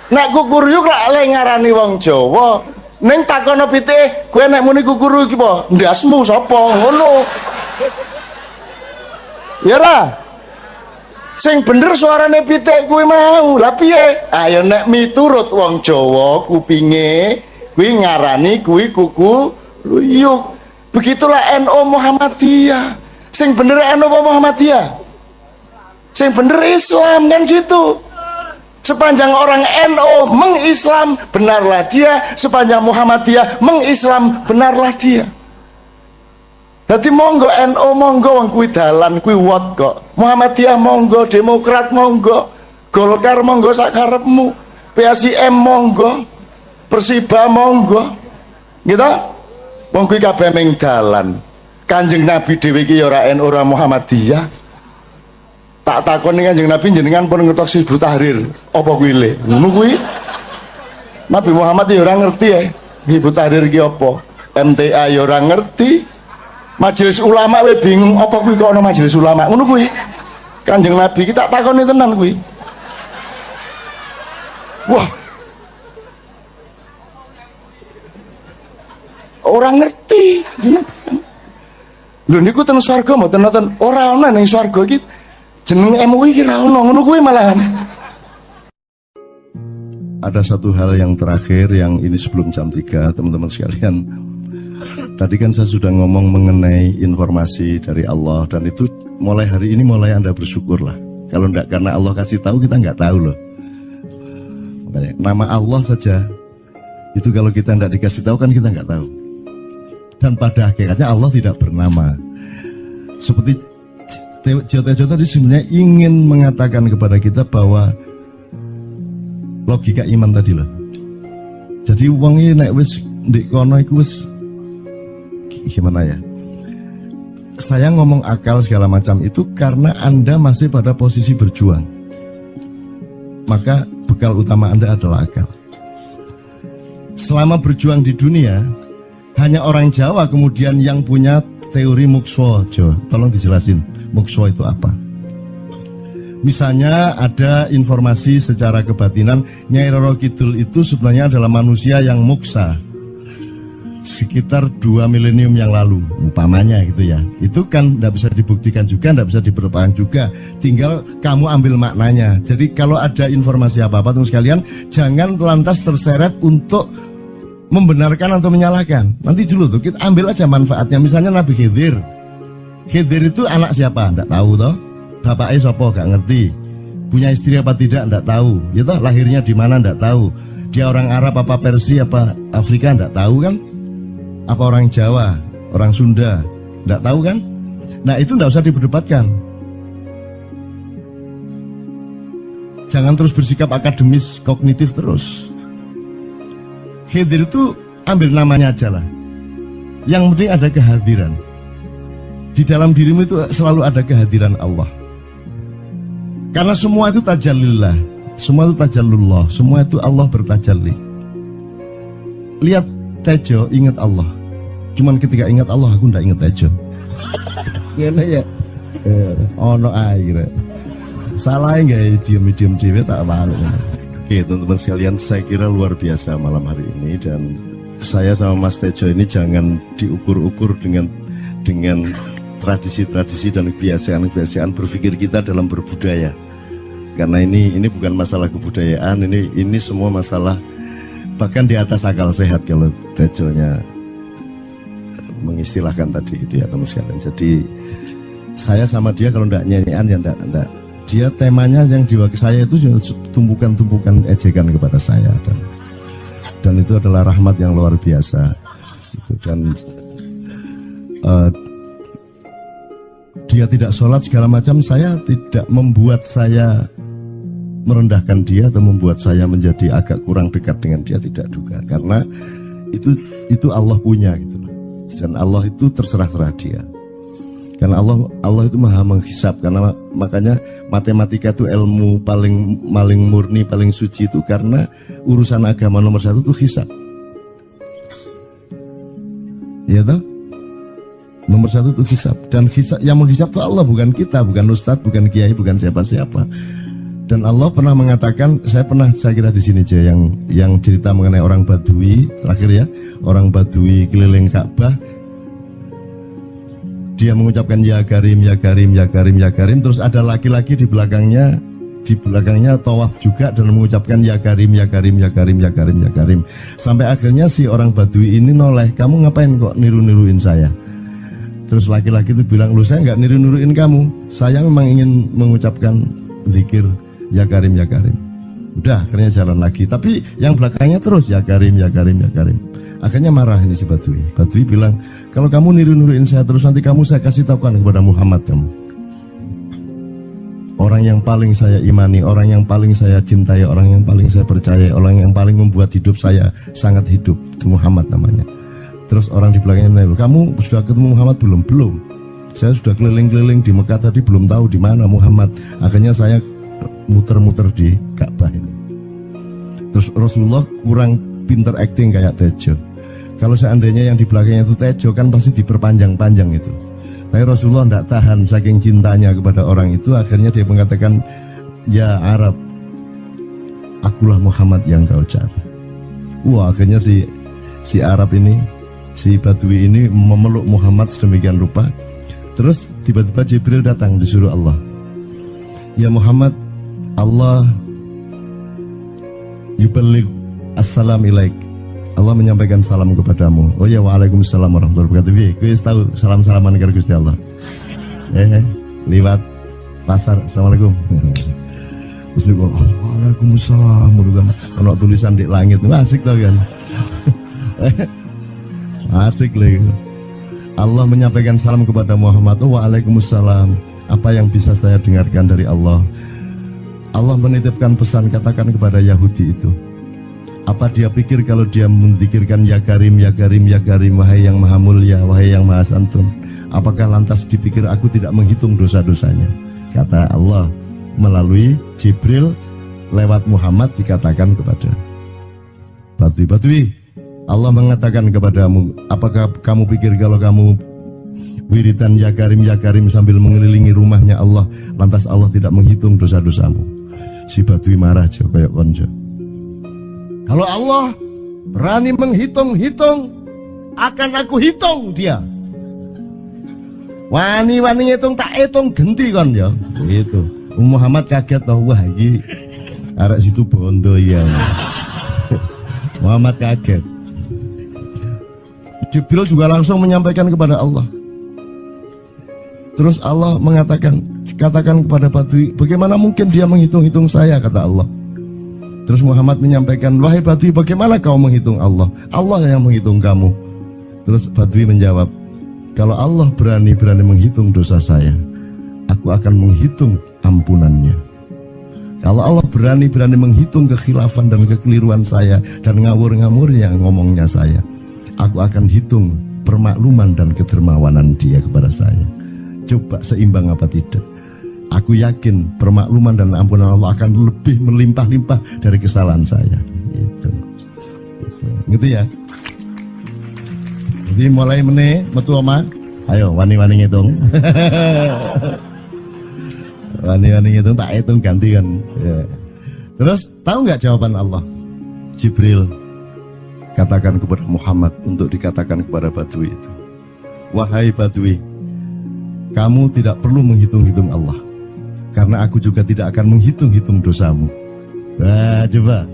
Speaker 1: Nek kukuruyuk lak ngarani wong Jawa. Ning takono pitik, kowe nek muni kukuruyuk iki apa? Ndasmu sapa? Ngono. Ya lah. Sing bener suarane pitik kuwi mau. Lah piye? Ayo nek miturut wong Jawa kupinge kuwi ngarani kuwi kuku luyuk. Begitulah NU Muhammadiyah. Sing bener NU Muhammadiyah. Sing bener Islam kan gitu. Sepanjang orang NU mengislam benarlah dia, sepanjang Muhammadiyah mengislam benarlah dia. Dadi monggo NU monggo wong kuwi dalan kuwi wot kok. Muhammadiyah monggo, Demokrat monggo, Golkar monggo sak karepmu, PSIM monggo, Persiba monggo. Gitu? Wong kuwi kabeh ming dalan. Kanjeng Nabi dhewe iki ya ora NU ora Muhammadiyah. Tak takoni Kanjeng Nabi jenengan pun ngertos Hizbut Tahrir. Apa kuwi le? Ngono kuwi. Nabi Muhammad ya ora ngerti ya. Hizbut Tahrir iki apa? MTA ya ora ngerti. Majelis ulama we bingung apa kuwi kok ana majelis ulama ngono kuwi. Kanjeng Nabi iki tak takoni tenan kuwi. Wah. Orang ngerti. Lho niku teng swarga mboten nonton ora ana ning swarga iki jeneng MUI iki ra ono ngono kuwi malahan. Ada satu hal yang terakhir yang ini sebelum jam 3 teman-teman sekalian. Tadi kan saya sudah ngomong mengenai informasi dari Allah dan itu mulai hari ini mulai Anda bersyukurlah. Kalau enggak karena Allah kasih tahu kita enggak tahu loh. Makanya, nama Allah saja itu kalau kita enggak dikasih tahu kan kita enggak tahu. Dan pada hakikatnya Allah tidak bernama. Seperti Jota tadi sebenarnya ingin mengatakan kepada kita bahwa logika iman tadi loh. Jadi wong iki nek wis ndek kono iku wis gimana ya? Saya ngomong akal segala macam itu karena Anda masih pada posisi berjuang. Maka bekal utama Anda adalah akal. Selama berjuang di dunia, hanya orang Jawa kemudian yang punya teori mukswa. Jawa, tolong dijelasin mukswa itu apa? Misalnya ada informasi secara kebatinan Nyai Roro Kidul itu sebenarnya adalah manusia yang muksa sekitar 2 milenium yang lalu umpamanya gitu ya. Itu kan tidak bisa dibuktikan juga, tidak bisa diperlukan juga, tinggal kamu ambil maknanya. Jadi kalau ada informasi apa-apa teman sekalian, jangan lantas terseret untuk membenarkan atau menyalahkan. Nanti dulu tuh kita ambil aja manfaatnya. Misalnya Nabi Khidir itu anak siapa? Tidak tahu toh. Bapaknya sopo gak ngerti. Punya istri apa tidak? Tidak tahu. Ya toh, lahirnya di mana? Tidak tahu. Dia orang Arab apa Persia apa Afrika? Tidak tahu kan? Apa orang Jawa, orang Sunda? Tidak tahu kan? Nah itu tidak usah diperdebatkan. Jangan terus bersikap akademis, kognitif terus. Khidir itu ambil namanya aja lah. Yang penting ada kehadiran. Di dalam dirimu itu selalu ada kehadiran Allah. Karena semua itu tajallillah, semua itu tajallullah, semua itu Allah bertajalli.
Speaker 4: lihat Tejo ingat Allah. Cuman ketika ingat Allah aku ndak ingat Tejo. Gimana ya? Ono air. Salah enggak ya diem cewek tak malu. Oke teman-teman sekalian, saya kira luar biasa malam hari ini, dan saya sama Mas Tejo ini jangan diukur-ukur dengan tradisi-tradisi dan kebiasaan-kebiasaan berpikir kita dalam berbudaya. Karena ini bukan masalah kebudayaan, ini semua masalah bahkan di atas akal sehat kalau Tejonya mengistilahkan tadi itu ya teman sekalian. Jadi saya sama dia kalau ndak nyanyian ya ndak. Dia temanya yang diwakili saya itu tumpukan-tumpukan ejekan kepada saya, dan itu adalah rahmat yang luar biasa. Dan dia tidak sholat segala macam, saya tidak membuat saya merendahkan dia atau membuat saya menjadi agak kurang dekat dengan dia, tidak juga, karena itu Allah punya gitu loh. Dan Allah itu terserah dia. Karena Allah itu maha menghisap, karena makanya matematika itu ilmu paling murni, paling suci itu karena urusan agama nomor satu itu hisap. Ya toh? Nomor satu itu hisap, dan hisap, yang menghisap itu Allah, bukan kita, bukan ustadz, bukan kiai, bukan siapa-siapa. Dan Allah pernah mengatakan, saya kira di sini aja yang cerita mengenai orang Badui terakhir ya, orang Badui keliling Ka'bah. Dia mengucapkan ya Karim, ya Karim, ya Karim, ya Karim. Terus ada laki-laki di belakangnya tawaf juga dan mengucapkan ya Karim, ya Karim, ya Karim, ya Karim, ya Karim. Sampai akhirnya si orang Badui ini noleh, kamu ngapain kok niru-niruin saya? Terus laki-laki itu bilang, lu saya nggak niru-niruin kamu, saya memang ingin mengucapkan zikir ya Karim, ya Karim. Udah akhirnya jalan lagi, tapi yang belakangnya terus ya Karim, ya Karim, ya Karim. Akhirnya marah ini si Badui. Badui bilang, kalau kamu niru-niruin saya terus, nanti saya kasih tahukan kepada Muhammad kamu. Orang yang paling saya imani, orang yang paling saya cintai, orang yang paling saya percaya, orang yang paling membuat hidup saya sangat hidup, itu Muhammad namanya. Terus orang di belakangnya bilang, kamu sudah ketemu Muhammad belum? Belum. Saya sudah keliling-keliling di Mekah tadi, belum tahu di mana Muhammad. Akhirnya saya muter-muter di Ka'bah ini. Terus Rasulullah kurang pinter acting kayak Tejo. Kalau seandainya yang di belakangnya itu Tejo kan pasti diperpanjang-panjang itu. Tapi Rasulullah tidak tahan saking cintanya kepada orang itu, akhirnya dia mengatakan, ya Arab, akulah Muhammad yang kau cari. Wah, akhirnya si Arab ini, si Badui ini memeluk Muhammad sedemikian rupa. Terus tiba-tiba Jibril datang disuruh Allah. Ya Muhammad, Allah yuballigh assalam ilaik. Allah menyampaikan salam kepadamu. Oh ya, waalaikumsalam warahmatullahi wabarakatuh. Gue tahu salam-salaman karo Gusti Allah. Lewat pasar, assalamualaikum. Terus dia bilang, waalaikumsalam. Ono tulisan di langit, asik tau kan? Asik lagi. Allah menyampaikan salam kepada Muhammad. Oh, waalaikumsalam. Apa yang bisa saya dengarkan dari Allah? Allah menitipkan pesan, katakan kepada Yahudi itu. Apa dia pikir kalau dia menzikirkan ya Karim, ya Karim, ya Karim, wahai yang maha mulia, wahai yang maha santun, apakah lantas dipikir aku tidak menghitung dosa-dosanya? Kata Allah melalui Jibril lewat Muhammad dikatakan kepada Badui, Allah mengatakan kepadamu, apakah kamu pikir kalau kamu wiridan ya Karim sambil mengelilingi rumahnya Allah, lantas Allah tidak menghitung dosa-dosamu? Si Badui marah jo kayak konjo. Kalau Allah berani menghitung-hitung, akan aku hitung dia. Wani-wani hitung tak hitung genti kon ya. Gitu. Muhammad kaget toh, wah iki arek situ bondo ya. Muhammad kaget. Jibril juga langsung menyampaikan kepada Allah. Terus Allah mengatakan, katakan kepada Badui, bagaimana mungkin dia menghitung-hitung saya, kata Allah. Terus Muhammad menyampaikan, wahai Badui, bagaimana kau menghitung Allah? Allah yang menghitung kamu. Terus Badui menjawab, kalau Allah berani menghitung dosa saya, aku akan menghitung ampunannya. Kalau Allah berani menghitung kekhilafan dan kekeliruan saya dan ngawur-ngawurnya ngomongnya saya, aku akan hitung permakluman dan kedermawanan dia kepada saya. Coba seimbang apa tidak? Aku yakin permakluman dan ampunan Allah akan lebih melimpah-limpah dari kesalahan saya. Gitu ya. Jadi mulai meneh metu oma. Ayo wani-wani ngitung. Wani-wani ngitung tak hitung gantian. Ya. Terus tahu nggak jawaban Allah? Jibril katakan kepada Muhammad untuk dikatakan kepada Badui itu. Wahai Badui, kamu tidak perlu menghitung-hitung Allah, karena aku juga tidak akan menghitung-hitung dosamu. Wah, coba.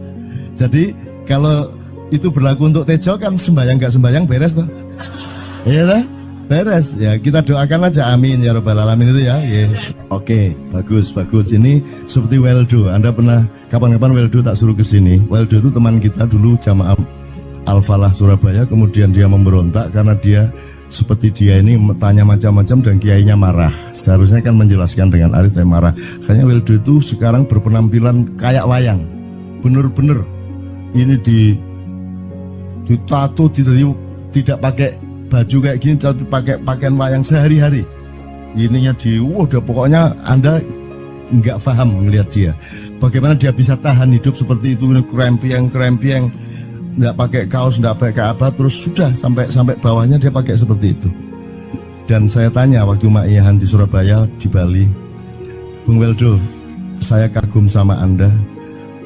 Speaker 4: Jadi kalau itu berlaku untuk Tejo kan sembahyang gak sembahyang beres toh? Iya toh? Beres. Ya kita doakan aja amin ya rabbal alamin itu ya. Yeah. Oke, bagus. Ini seperti Weldo. Anda pernah kapan-kapan Weldo tak suruh ke sini. Weldo itu teman kita dulu jamaah Al-Falah Surabaya, kemudian dia memberontak karena dia seperti dia ini tanya macam-macam dan kiainya marah. Seharusnya kan menjelaskan dengan arif tapi marah. Kayaknya Weldo itu sekarang berpenampilan kayak wayang. Bener-bener ini ditato, tidak pakai baju kayak gini, tapi pakai pakaian wayang sehari-hari. Ininya udah pokoknya Anda nggak paham melihat dia. Bagaimana dia bisa tahan hidup seperti itu, krempieng, nggak pakai kaos, nggak pakai apa, terus sudah sampai bawahnya dia pakai seperti itu. Dan saya tanya waktu Ma'iyahan di Surabaya, di Bali, Bung Weldo, saya kagum sama Anda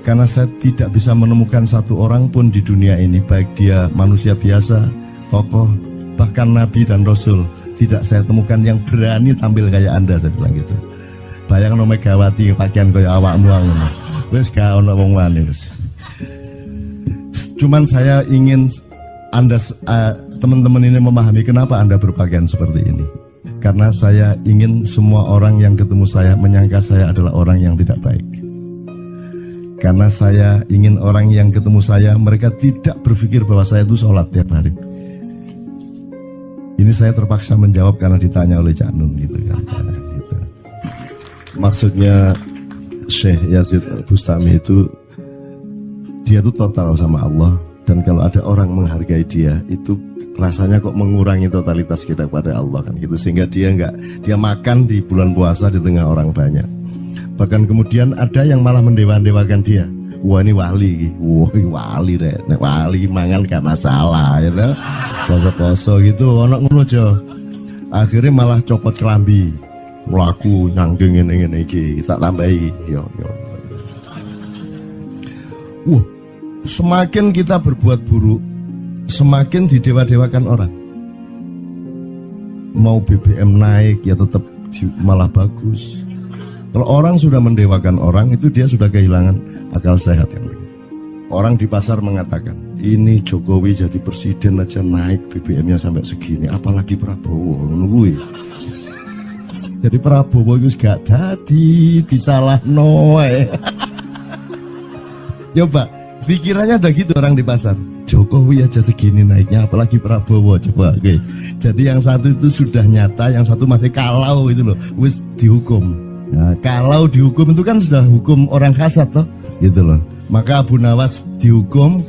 Speaker 4: karena saya tidak bisa menemukan satu orang pun di dunia ini, baik dia manusia biasa, tokoh, bahkan Nabi dan Rasul, tidak saya temukan yang berani tampil kayak Anda, saya bilang gitu. Bayang no Megawati pakaian kayak awakmu ngono. Wis gak ono wong wani wis. Cuman saya ingin Anda teman-teman ini memahami kenapa Anda berpakaian seperti ini. Karena saya ingin semua orang yang ketemu saya menyangka saya adalah orang yang tidak baik. Karena saya ingin orang yang ketemu saya, mereka tidak berpikir bahwa saya itu sholat tiap hari. Ini saya terpaksa menjawab karena ditanya oleh Cak Nun gitu kan. Gitu. Maksudnya Syekh Yazid Bustami itu, dia itu total sama Allah. Dan kalau ada orang menghargai dia, itu rasanya kok mengurangi totalitas kita kepada Allah kan gitu. Sehingga dia makan di bulan puasa di tengah orang banyak. Bahkan kemudian ada yang malah mendewa-dewakan dia. Wah ini wali, wali deh, wali mangan gak masalah, gitu. Poso-poso gitu, anak ngono aja. Akhirnya malah copot kelambi, melaku nyanggeng ini, tak tambahi, yo. Semakin kita berbuat buruk, semakin didewa-dewakan orang. Mau BBM naik ya tetap malah bagus. Kalau orang sudah mendewakan orang, itu dia sudah kehilangan akal sehat kan. Orang di pasar mengatakan, ini Jokowi jadi presiden aja naik BBM-nya sampai segini, apalagi Prabowo nungguin. Jadi Prabowo itu gak dadi disalah noe. Coba pikirannya ada gitu orang di pasar. Jokowi aja segini naiknya, apalagi Prabowo, coba. Oke. Jadi yang satu itu sudah nyata, yang satu masih kalau itu loh, wis dihukum. Nah, kalau dihukum itu kan sudah hukum orang kasat toh, gitu loh. Maka Abu Nawas dihukum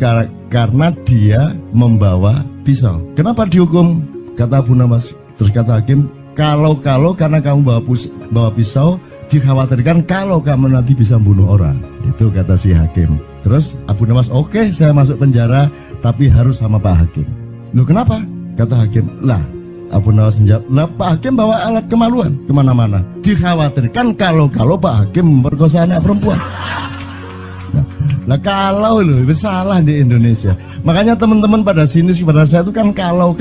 Speaker 4: karena dia membawa pisau. Kenapa dihukum? Kata Abu Nawas. Terus kata hakim, kalau karena kamu bawa pisau, dikhawatirkan kalau kamu nanti bisa bunuh orang. Itu kata si hakim. Terus Abu Nawas, oke, saya masuk penjara, tapi harus sama Pak Hakim. Loh kenapa? Kata hakim, lah Abu Nawas menjawab, lah Pak Hakim bawa alat kemaluan kemana-mana. Dikhawatirkan kalau Pak Hakim memperkosa anak perempuan. Nah kalau loh, salah di Indonesia. Makanya teman-teman pada sinis pada saya itu kan kalau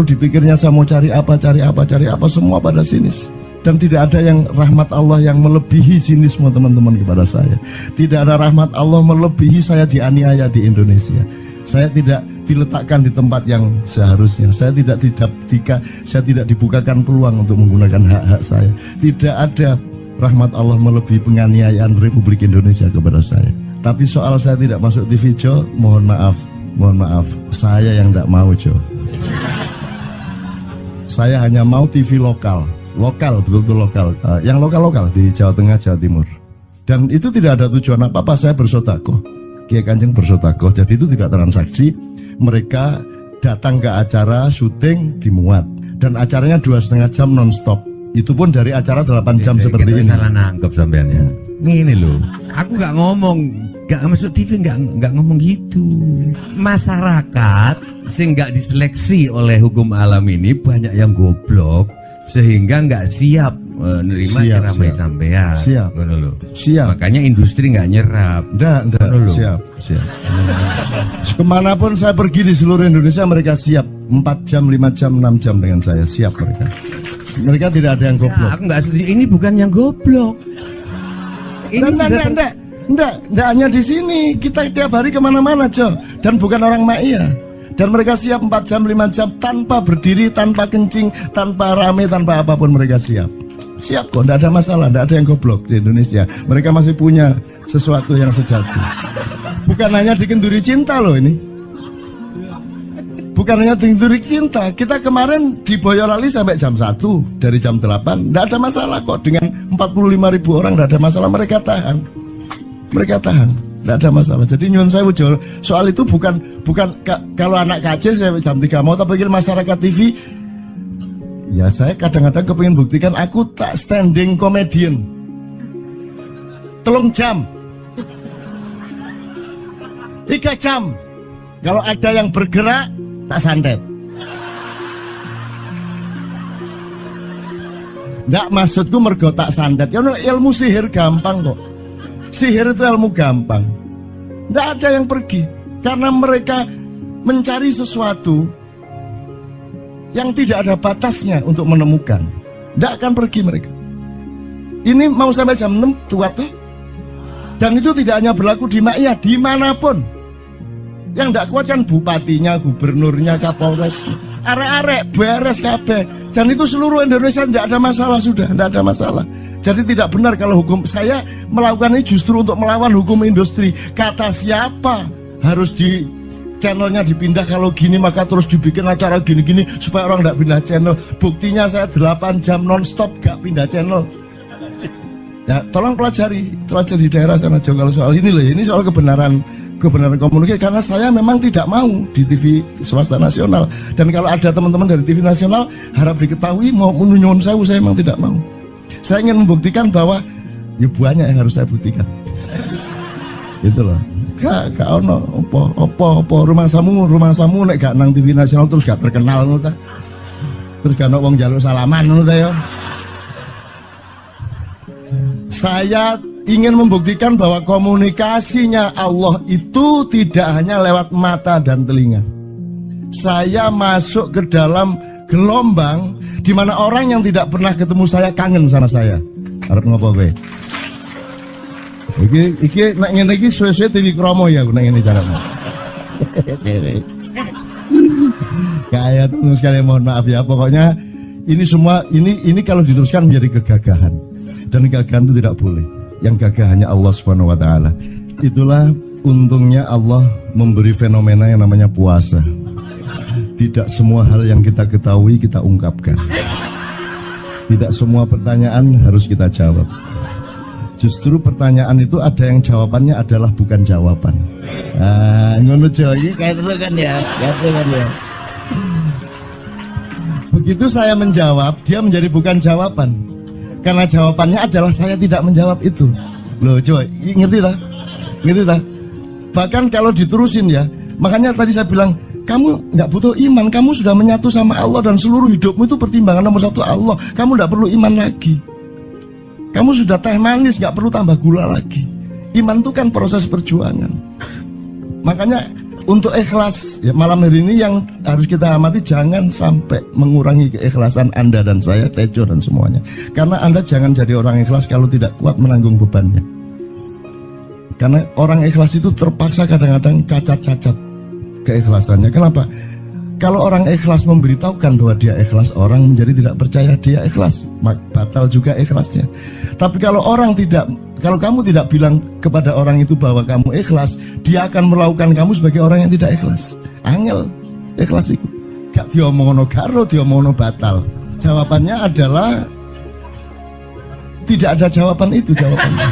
Speaker 4: dipikirnya saya mau cari apa, semua pada sinis. Dan tidak ada yang rahmat Allah yang melebihi sinisme teman-teman kepada saya. Tidak ada rahmat Allah melebihi saya dianiaya di Indonesia. Saya tidak diletakkan di tempat yang seharusnya. Saya tidak dibukakan peluang untuk menggunakan hak-hak saya. Tidak ada rahmat Allah melebihi penganiayaan Republik Indonesia kepada saya. Tapi soal saya tidak masuk TV Jo, mohon maaf, saya yang tidak mau Jo. Saya hanya mau TV lokal, betul-betul lokal, yang lokal di Jawa Tengah, Jawa Timur. Dan itu tidak ada tujuan apa-apa, saya bersodakoh. Kiai Kanjeng bersodakoh, jadi itu tidak transaksi. Mereka datang ke acara syuting dimuat, dan acaranya 2,5 jam non-stop. Itu pun dari acara 8 jam
Speaker 5: Kita
Speaker 4: seperti ini.
Speaker 5: salah nangkep sampean ya. Ngene lho, aku nggak ngomong, nggak masuk TV, nggak ngomong gitu. Masyarakat sing nggak diseleksi oleh hukum alam ini banyak yang goblok sehingga nggak siap nerima
Speaker 4: Siap,
Speaker 5: ceramah
Speaker 4: siap.
Speaker 5: sampean.
Speaker 4: Siap.
Speaker 5: Ngono lho.
Speaker 4: Siap.
Speaker 5: Makanya industri nggak nyerap.
Speaker 4: Enggak,
Speaker 5: Ngono lho.
Speaker 4: siap. Kemanapun saya pergi di seluruh Indonesia mereka siap 4 jam, 5 jam, 6 jam dengan saya, siap mereka. Mereka tidak ada yang goblok.
Speaker 5: Ya, aku nggak setuju. Ini bukan yang goblok. Ini
Speaker 4: Enggak hanya di sini. Kita tiap hari kemana-mana, Jo. Dan bukan orang Maia. Dan mereka siap 4 jam, 5 jam tanpa berdiri, tanpa kencing, tanpa rame, tanpa apapun mereka siap. Siap kok, enggak ada masalah, enggak ada yang goblok di Indonesia. Mereka masih punya sesuatu yang sejati. Bukan hanya di Kenduri Cinta loh ini. Bukan hanya di Kenduri Cinta. Kita kemarin di Boyolali sampai jam 1, dari jam 8. Enggak ada masalah kok, dengan 45.000 orang enggak ada masalah, mereka tahan. Mereka tahan, tidak ada masalah. Jadi nyuwun sewu soal itu bukan kalau anak KJ saya jam 3 mau tapi masyarakat TV. Ya saya kadang-kadang kepingin buktikan aku tak standing comedian. 3 jam 3 jam. Kalau ada yang bergerak tak santet. Nggak, maksudku mergo tak santet. Ya ilmu sihir gampang kok. Sihir itu ilmu gampang. Nggak ada yang pergi karena mereka mencari sesuatu yang tidak ada batasnya untuk menemukan. Nggak akan pergi mereka. Ini mau sampai jam 6 tuat tuh. Dan itu tidak hanya berlaku di Maia, dimanapun. Yang nggak kuat kan bupatinya, gubernurnya, kapolres, arek-arek beres kabeh. Dan itu seluruh Indonesia nggak ada masalah sudah, nggak ada masalah. Jadi tidak benar kalau hukum saya melakukan ini justru untuk melawan hukum industri. Kata siapa harus di channelnya dipindah, kalau gini maka terus dibikin acara gini-gini supaya orang tidak pindah channel. Buktinya saya 8 jam non-stop gak pindah channel. Ya tolong pelajari di daerah sana Jo kalau soal ini loh. Ini soal kebenaran komunikasi, karena saya memang tidak mau di TV swasta nasional. Dan kalau ada teman-teman dari TV nasional harap diketahui mau menyunyun saya memang tidak mau. Saya ingin membuktikan bahwa ya banyak yang harus saya buktikan. Itu loh. Gak ono opo rumah samu nek gak nang TV nasional terus gak terkenal ngono ta. Terus gak ono wong njaluk salaman ngono ta ya. Saya ingin membuktikan bahwa komunikasinya Allah itu tidak hanya lewat mata dan telinga. Saya masuk ke dalam gelombang di mana orang yang tidak pernah ketemu saya kangen sama saya. Arep ngopo kowe? Iki nek ngene iki suwe-suwe TV Kromo ya nek ngene carane. Kayak tuh sekali mohon maaf ya, pokoknya ini semua ini kalau diteruskan menjadi kegagahan. Dan kegagahan itu tidak boleh. Yang gagah hanya Allah Subhanahu wa taala. Itulah untungnya Allah memberi fenomena yang namanya puasa. Tidak semua hal yang kita ketahui kita ungkapkan. Tidak semua pertanyaan harus kita jawab. Justru pertanyaan itu ada yang jawabannya adalah bukan jawaban. Ngono Jo iki kayak terus kan ya. Begitu saya menjawab, dia menjadi bukan jawaban. Karena jawabannya adalah saya tidak menjawab itu. Loh Jo, ngerti tak? Ngerti tak? Bahkan kalau diterusin ya, makanya tadi saya bilang kamu nggak butuh iman, kamu sudah menyatu sama Allah dan seluruh hidupmu itu pertimbangan nomor 1 Allah. Kamu nggak perlu iman lagi. Kamu sudah teh manis, nggak perlu tambah gula lagi. Iman itu kan proses perjuangan. Makanya untuk ikhlas ya, malam hari ini yang harus kita amati, jangan sampai mengurangi keikhlasan Anda dan saya, Tejo dan semuanya. Karena Anda jangan jadi orang ikhlas kalau tidak kuat menanggung bebannya. Karena orang ikhlas itu terpaksa kadang-kadang cacat-cacat keikhlasannya. Kenapa? Kalau orang ikhlas memberitahukan bahwa dia ikhlas, orang menjadi tidak percaya dia ikhlas, batal juga ikhlasnya. Tapi kalau kamu tidak bilang kepada orang itu bahwa kamu ikhlas, dia akan melakukan kamu sebagai orang yang tidak ikhlas. Angel ikhlas itu gak diomongno karo, diomongno batal. Jawabannya adalah tidak ada jawaban itu jawabannya.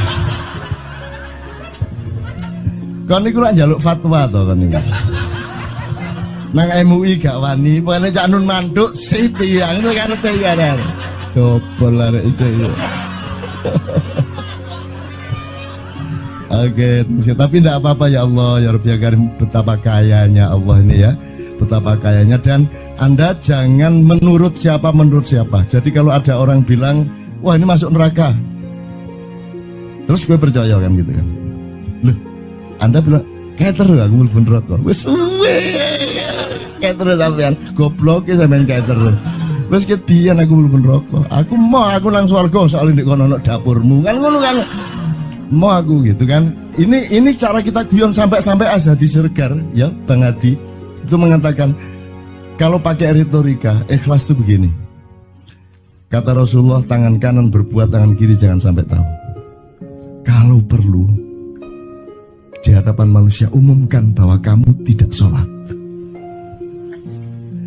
Speaker 4: Kon niku lak njaluk fatwa to kon niku. Nang MUI gak wani, pokoknya Cak Nun manduk sip ya, itu karepe ya. Dobel arek itu ya. Oke, tapi tidak apa-apa ya Allah ya Rabbi ya Karim, betapa kayanya Allah ini ya, betapa kayanya. Dan Anda jangan menurut siapa. Jadi kalau ada orang bilang, wah ini masuk neraka, terus gue percaya kan gitu kan. Loh, Anda bilang kater aku mlebu neraka. Wis kater sampean, goblok ya sampean kater. Wis ket biyen aku mlebu neraka. Aku nang swarga soal ndek kono ono dapurmu. Kan ngono kan. Mau aku gitu kan. Ini cara kita guyon sampai Azhadi Siregar ya Bang Hadi itu mengatakan kalau pakai retorika ikhlas itu begini. Kata Rasulullah, tangan kanan berbuat, tangan kiri jangan sampai tahu. Kalau perlu di hadapan manusia umumkan bahwa kamu tidak sholat,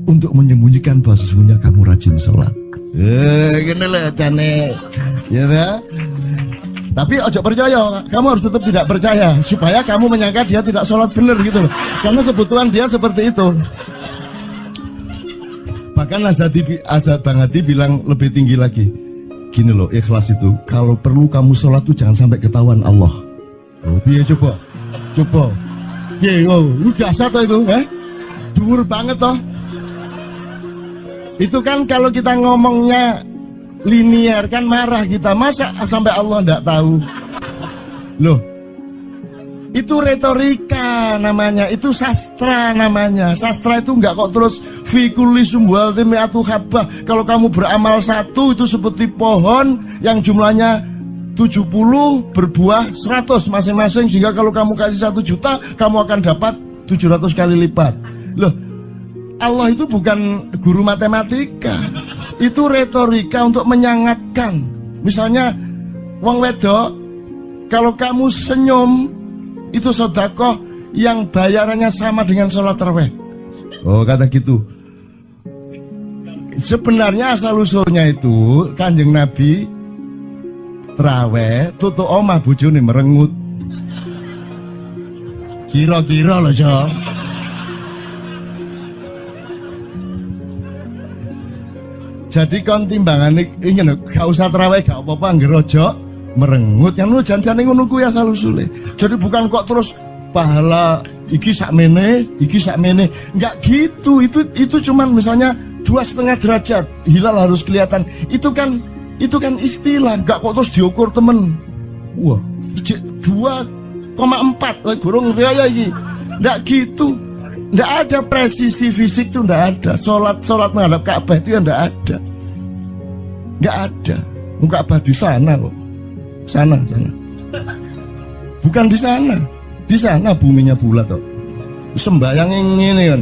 Speaker 4: untuk menyembunyikan bahwa sesungguhnya kamu rajin sholat. Gini lah cane ya dah. Tapi ojo percaya, kamu harus tetap tidak percaya supaya kamu menyangka dia tidak sholat benar gitu loh. Karena kebutuhan dia seperti itu. Bahkan Bang Hadi bilang lebih tinggi lagi. Gini loh, ikhlas itu kalau perlu kamu sholat tuh jangan sampai ketahuan Allah. Oh, biar coba. Biar, lu jasa toh itu, dhuwur banget toh. Itu kan kalau kita ngomongnya linear kan marah kita, masa sampai Allah enggak tahu. Loh, itu retorika namanya, itu sastra namanya. Sastra itu enggak kok terus fikuli sumbual timiatu habah. Kalau kamu beramal satu itu seperti pohon yang jumlahnya 70 berbuah 100 masing-masing, sehingga kalau kamu kasih 1 juta kamu akan dapat 700 kali lipat. Loh, Allah itu bukan guru matematika. Itu retorika untuk menyangatkan. Misalnya wong wedok, kalau kamu senyum itu sedekah yang bayarannya sama dengan sholat tarawih. Oh, kata gitu. Sebenarnya asal usulnya itu Kanjeng Nabi tarawih tutuk omah bojone merengut. Kira-kira loh, Jo. Jadi kon timbangan ini gak usah terawih gak apa-apa ngerojo merengut yang lu jangan ngono kuwi asal usule. Jadi bukan kok terus pahala iki sakmene enggak gitu. Itu cuman misalnya 2,5 derajat hilal harus kelihatan. Itu kan istilah, enggak kok terus diukur temen. Wah, 2,4 gorong riaya iki. Enggak gitu. Nggak ada presisi fisik tuh, nggak ada. Sholat menghadap Ka'bah itu ya nggak ada. Nggak ada. Ka'bah di sana kok. Sana. Bukan di sana. Di sana buminya bulat kok. Sembayang yang ini kan.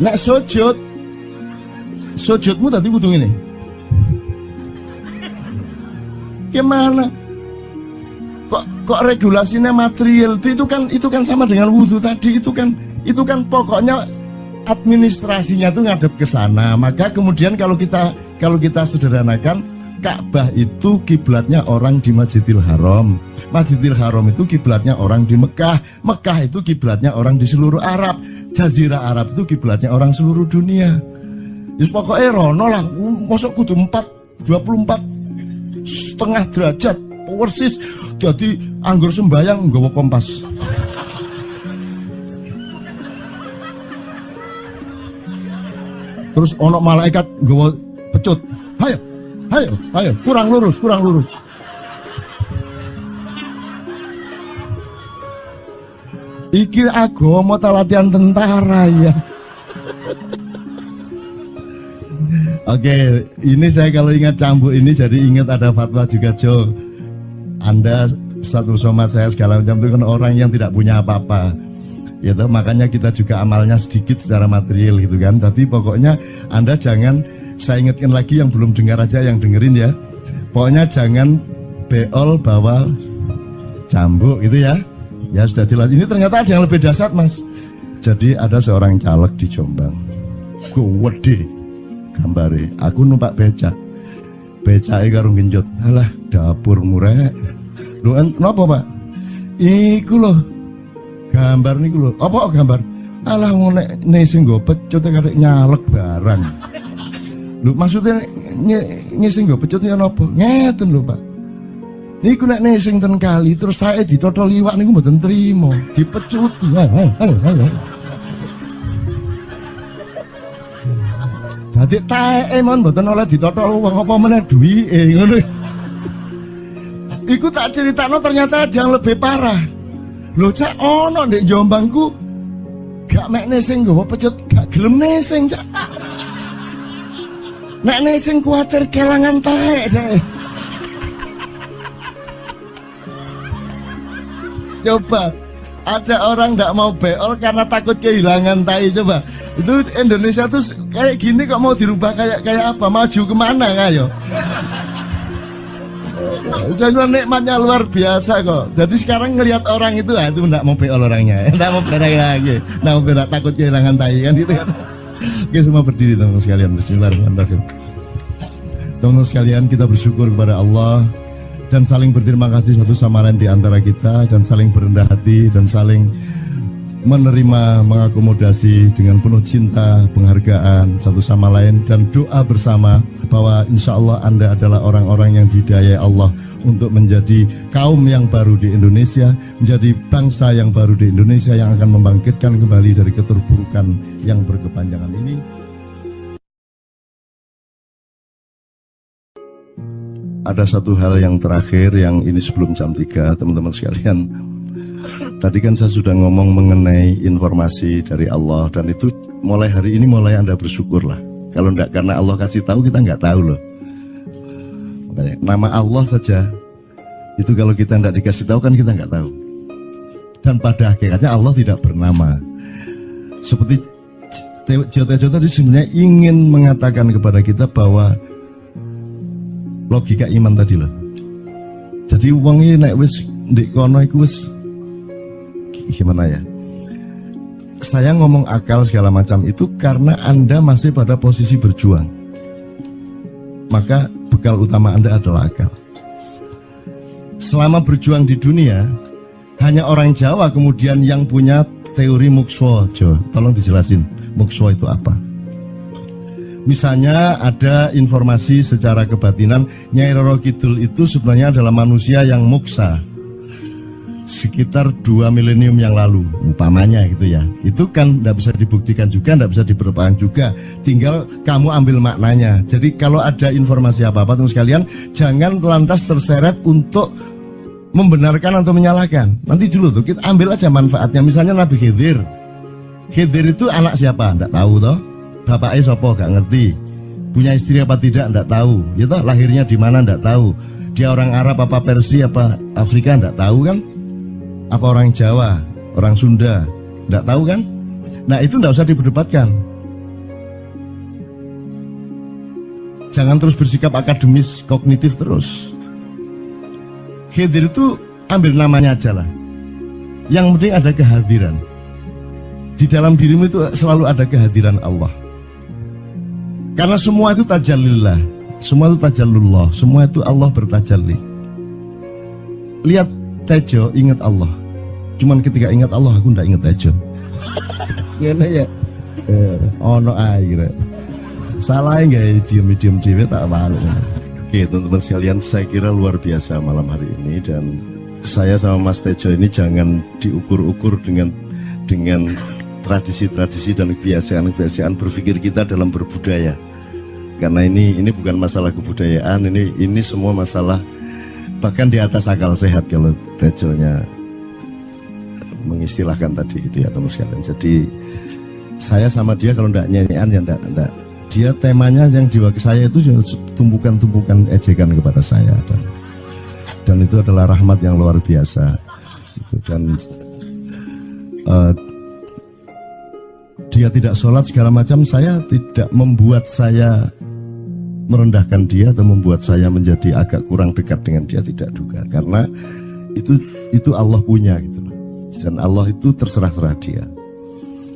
Speaker 4: Nek sujudmu tadi butuh ini. Gimana? Kok regulasinya material itu kan sama dengan wudhu tadi. Itu kan pokoknya administrasinya tuh ngadep ke sana. Maka kemudian kalau kita sederhanakan, Ka'bah itu kiblatnya orang di Masjidil Haram. Masjidil Haram itu kiblatnya orang di Mekah. Mekah itu kiblatnya orang di seluruh Arab. Jazirah Arab itu kiblatnya orang seluruh dunia. Yus pokoknya rono lah. Masuk kudu 24,5 derajat persis. Jadi anggur sembayang nggawa kompas. Terus ono malaikat nggawa pecut. Hayo, kurang lurus. Iki agama ta latihan tentara ya. Oke, ini saya kalau ingat cambuk ini jadi ingat ada fatwa juga, Jo. Anda satu sama saya segala macam itu kan orang yang tidak punya apa-apa, ya toh, makanya kita juga amalnya sedikit secara material gitu kan. Tapi pokoknya Anda jangan, saya ingatkan lagi yang belum dengar aja, yang dengerin ya. Pokoknya jangan beol bawa cambuk gitu ya. Ya sudah jelas. Ini ternyata ada yang lebih dahsyat, Mas. Jadi ada seorang caleg di Jombang. Gede gambare. Aku numpak becak. Becake karo genjot. Alah, dapur murek. Lho, napa, Pak? Iku lho. Gambar niku lho. Apa gambar? Alah nek sing nggo pecut karek nyalek barang. Lho maksudnya sing nggo pecut ya napa? Ngeten lho, Pak. Niku nek sing ten kali terus sae ditotol iwak niku mboten trimo, dipecuti. Dadi taeke mon mboten oleh ditotol wong apa meneh duwike ngono. Iku tak critakno ternyata ada yang lebih parah. Lho cak ono ndek Jombangku gak mek nesing nggawa pecut gak gelem nesing cak. Nek nesing kuwatir kelangan taek deh. Coba ada orang nggak mau beol karena takut kehilangan tai. Coba itu Indonesia tuh kayak gini kok mau dirubah kayak apa? Maju kemana ayo? Dan nikmatnya luar biasa kok. Jadi sekarang ngelihat orang itu itu nggak mau beol orangnya, nggak mau berak lagi, nggak mau berak takut kehilangan tai kan gitu kan? Oke semua berdiri teman-teman sekalian. Bismillahirrahmanirrahim. Teman-teman sekalian kita bersyukur kepada Allah dan saling berterima kasih satu sama lain di antara kita dan saling berendah hati dan saling menerima, mengakomodasi dengan penuh cinta, penghargaan satu sama lain dan doa bersama bahwa insya Allah Anda adalah orang-orang yang didayai Allah untuk menjadi kaum yang baru di Indonesia, menjadi bangsa yang baru di Indonesia yang akan membangkitkan kembali dari keterpurukan yang berkepanjangan ini. Ada satu hal yang terakhir yang ini sebelum jam 3 teman-teman sekalian. Tadi kan saya sudah ngomong mengenai informasi dari Allah dan itu mulai hari ini mulai Anda bersyukurlah. Kalau enggak karena Allah kasih tahu kita enggak tahu loh. Makanya, nama Allah saja itu kalau kita enggak dikasih tahu kan kita enggak tahu. Dan pada hakikatnya Allah tidak bernama. Seperti Tejo tadi sebenarnya ingin mengatakan kepada kita bahwa logika iman tadi loh. Jadi wong iki nek wis ndek kono iku wis gimana ya? Saya ngomong akal segala macam itu karena Anda masih pada posisi berjuang. Maka bekal utama Anda adalah akal. Selama berjuang di dunia, hanya orang Jawa kemudian yang punya teori mukswa. Tolong dijelasin, mukswa itu apa? Misalnya ada informasi secara kebatinan Nyai Roro Kidul itu sebenarnya adalah manusia yang muksa sekitar 2 milenium yang lalu umpamanya gitu ya. Itu kan tidak bisa dibuktikan juga, tidak bisa diperlukan juga, tinggal kamu ambil maknanya. Jadi kalau ada informasi apa-apa teman sekalian jangan lantas terseret untuk membenarkan atau menyalahkan. Nanti dulu tuh kita ambil aja manfaatnya. Misalnya Nabi Khidir itu anak siapa? Tidak tahu toh. Bapaknya sopo gak ngerti, punya istri apa tidak enggak tahu, gitu. Lahirnya di mana enggak tahu, dia orang Arab apa Persia apa Afrika enggak tahu kan, apa orang Jawa, orang Sunda enggak tahu kan. Nah itu enggak usah diperdebatkan. Jangan terus bersikap akademis kognitif terus. Khidir itu ambil namanya aja lah, yang penting ada kehadiran. Di dalam dirimu itu selalu ada kehadiran Allah. Karena semua itu tajallillah, semua itu tajallullah, semua itu Allah bertajalli. Lihat Tejo, ingat Allah. Cuman ketika ingat Allah, aku ndak ingat Tejo. Gimana ya? Ono air. Salah nggak diem cewek tak malu. Oke teman-teman sekalian, saya kira luar biasa malam hari ini dan saya sama Mas Tejo ini jangan diukur-ukur dengan tradisi-tradisi dan kebiasaan-kebiasaan berpikir kita dalam berbudaya. Karena ini bukan masalah kebudayaan, ini semua masalah bahkan di atas akal sehat kalau Tejonya mengistilahkan tadi itu ya teman sekalian. Jadi saya sama dia kalau enggak nyanyian ya enggak. Dia temanya yang diwakili saya itu tumpukan-tumpukan ejekan kepada saya dan itu adalah rahmat yang luar biasa. Dan dia tidak sholat segala macam, saya tidak membuat saya merendahkan dia atau membuat saya menjadi agak kurang dekat dengan dia, tidak juga, karena itu Allah punya gitu loh. Dan Allah itu terserah-serah dia.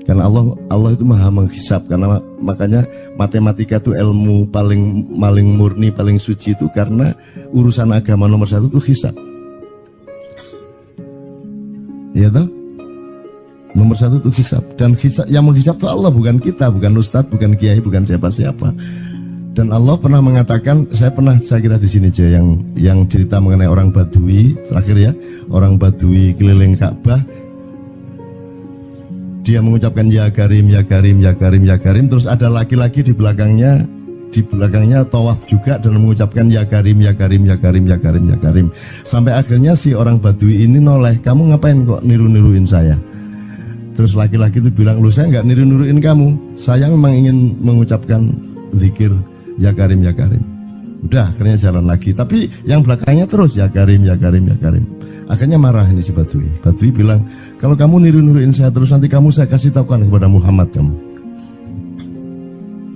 Speaker 4: Karena Allah itu maha menghisab, karena makanya matematika itu ilmu paling murni, paling suci itu karena urusan agama nomor 1 itu hisab. Ya toh? Nomor satu itu hisab, dan hisab, yang menghisab itu Allah, bukan kita, bukan ustadz, bukan kiai, bukan siapa-siapa. Dan Allah pernah mengatakan, saya kira di sini aja yang cerita mengenai orang Badui terakhir ya, orang Badui keliling Ka'bah, dia mengucapkan ya Karim, ya Karim, ya Karim, ya Karim, terus ada laki-laki di belakangnya tawaf juga dan mengucapkan ya Karim, ya Karim, ya Karim, ya Karim, ya Karim, sampai akhirnya si orang Badui ini noleh, kamu ngapain kok niru-niruin saya? Terus laki-laki itu bilang, lu saya nggak niru-niruin kamu, saya memang ingin mengucapkan zikir ya Karim, ya Karim. Udah, akhirnya jalan lagi, tapi yang belakangnya terus ya Karim, ya Karim, ya Karim. Akhirnya marah ini si Badui. Badui bilang, kalau kamu niru-niruin saya terus, nanti saya kasih tahukan kepada Muhammad kamu.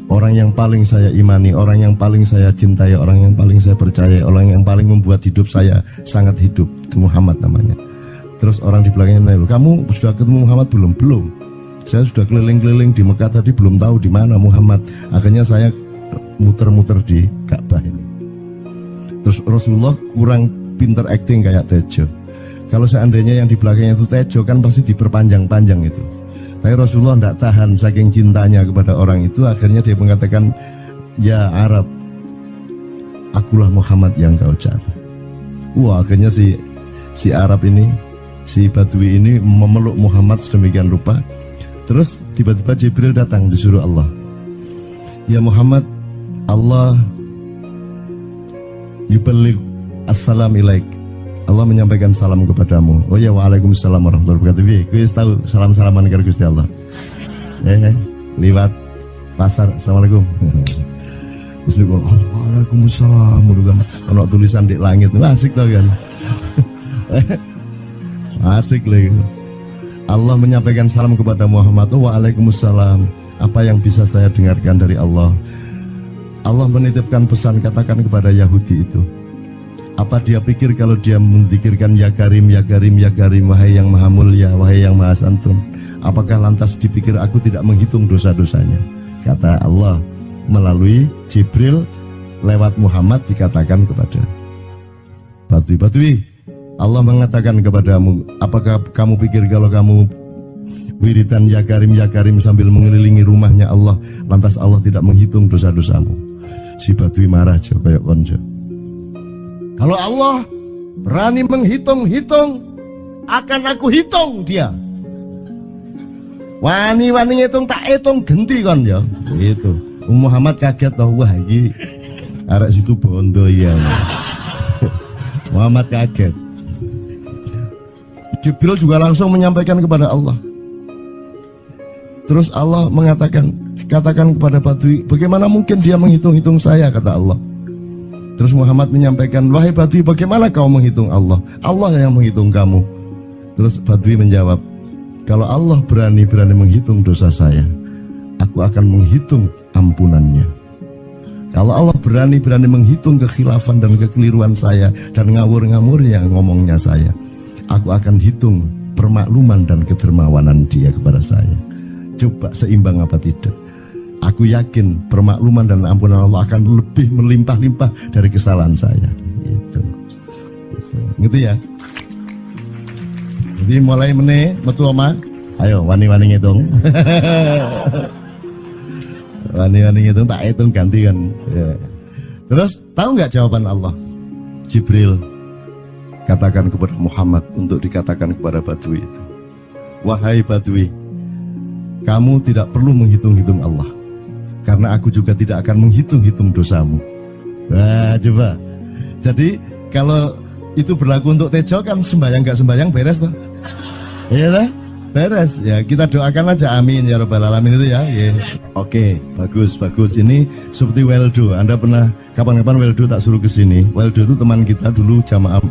Speaker 4: Orang yang paling saya imani, orang yang paling saya cintai, orang yang paling saya percaya, orang yang paling membuat hidup saya sangat hidup, itu Muhammad namanya. Terus orang di belakangnya nanya, kamu sudah ketemu Muhammad belum? Belum. Saya sudah keliling-keliling di Mekah tadi, belum tahu di mana Muhammad. Akhirnya saya muter-muter di Ka'bah ini. Terus Rasulullah kurang pinter acting kayak Tejo. Kalau seandainya yang di belakangnya itu Tejo, kan pasti diperpanjang-panjang itu. Tapi Rasulullah tidak tahan saking cintanya kepada orang itu, akhirnya dia mengatakan, ya Arab, akulah Muhammad yang kau cari. Wah, akhirnya si Arab ini, si Badui ini memeluk Muhammad sedemikian rupa. Terus tiba-tiba Jibril datang disuruh Allah, ya Muhammad, Allah yuballigh assalam ilaik, Allah menyampaikan salam kepadamu. Oh ya, waalaikumsalam warahmatullahi wabarakatuh. Gue tahu salam-salaman karo Gusti Allah. Liwat pasar, assalamualaikum. Terus dia bilang, waalaikumsalam. Ono tulisan di langit, asik tau kan? Asik lagi. Allah menyampaikan salam kepada Muhammad. Oh, waalaikumsalam. Apa yang bisa saya dengarkan dari Allah? Allah menitipkan pesan, katakan kepada Yahudi itu. Apa dia pikir kalau dia menzikirkan ya Karim, ya Karim, ya Karim, wahai yang maha mulia, wahai yang maha santun, apakah lantas dipikir aku tidak menghitung dosa-dosanya? Kata Allah melalui Jibril lewat Muhammad dikatakan kepada Badui, Allah mengatakan kepadamu, apakah kamu pikir kalau kamu wiridan ya Karim sambil mengelilingi rumahnya Allah, lantas Allah tidak menghitung dosa-dosamu? Si Badui marah jo kayak konjo. Kalau Allah berani menghitung-hitung, akan aku hitung dia. Wani-wani ngitung tak hitung genti kon ya. Gitu. Muhammad kaget toh, wah iki arek situ bondo ya. Muhammad kaget. Jibril juga langsung menyampaikan kepada Allah. Terus Allah mengatakan, katakan kepada Badui, bagaimana mungkin dia menghitung-hitung saya, kata Allah. Terus Muhammad menyampaikan, wahai Badui, bagaimana kau menghitung Allah? Allah yang menghitung kamu. Terus Badui menjawab, kalau Allah berani menghitung dosa saya, aku akan menghitung ampunannya. Kalau Allah berani menghitung kekhilafan dan kekeliruan saya dan ngawur-ngawurnya ngomongnya saya, aku akan hitung permakluman dan kedermawanan dia kepada saya. Coba seimbang apa tidak? Aku yakin permakluman dan ampunan Allah akan lebih melimpah-limpah dari kesalahan saya. Gitu ya. Jadi mulai metu oma, ayo wani-wani ngitung. Wani-wani ngitung tak hitung gantian. Ya. Terus tahu nggak jawaban Allah? Jibril katakan kepada Muhammad untuk dikatakan kepada Badui itu, wahai Badui, kamu tidak perlu menghitung-hitung Allah, karena aku juga tidak akan menghitung-hitung dosamu. Wah, coba. Jadi kalau itu berlaku untuk Tejo, kan sembahyang gak sembahyang beres toh? Iya lah, beres. Ya kita doakan aja, amin ya rabbal alamin itu ya. Oke, bagus. Ini seperti Weldo. Anda pernah kapan-kapan Weldo tak suruh ke sini? Weldo itu teman kita dulu jamaah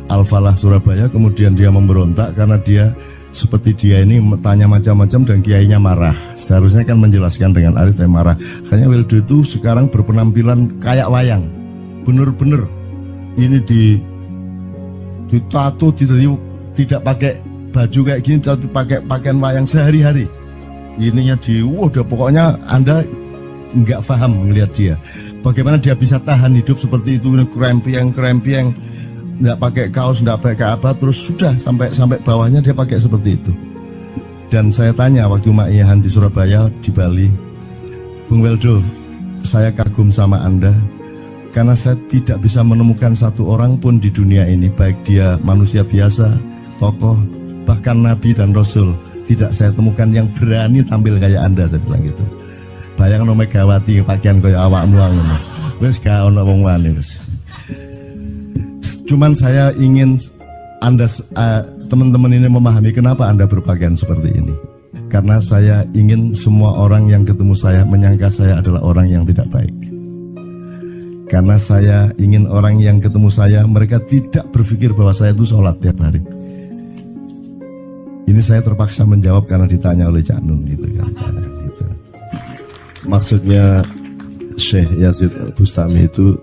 Speaker 4: Al-Falah Surabaya, kemudian dia memberontak karena dia seperti dia ini tanya macam-macam dan kiainya marah. Seharusnya kan menjelaskan dengan arif, tapi marah. Kayaknya Weldo itu sekarang berpenampilan kayak wayang. Bener-bener ini ditato, tidak pakai baju kayak gini, tapi pakai pakaian wayang sehari-hari. Ininya udah pokoknya Anda nggak paham melihat dia. Bagaimana dia bisa tahan hidup seperti itu, krempieng, nggak pakai kaos, nggak pakai apa, terus sudah sampai bawahnya dia pakai seperti itu. Dan saya tanya waktu Ma'iyahan di Surabaya, di Bali, Bung Weldo, saya kagum sama Anda karena saya tidak bisa menemukan satu orang pun di dunia ini, baik dia manusia biasa, tokoh, bahkan Nabi dan Rasul, tidak saya temukan yang berani tampil kayak Anda, saya bilang gitu. Bayang no Megawati pakaian kayak awakmu ngono. Wis gak ono wong wani wis. Cuman saya ingin Anda teman-teman ini memahami kenapa Anda berpakaian seperti ini. Karena saya ingin semua orang yang ketemu saya menyangka saya adalah orang yang tidak baik. Karena saya ingin orang yang ketemu saya, mereka tidak berpikir bahwa saya itu sholat tiap hari. Ini saya terpaksa menjawab karena ditanya oleh Cak Nun gitu kan. Gitu. Maksudnya Syekh Yazid Bustami itu,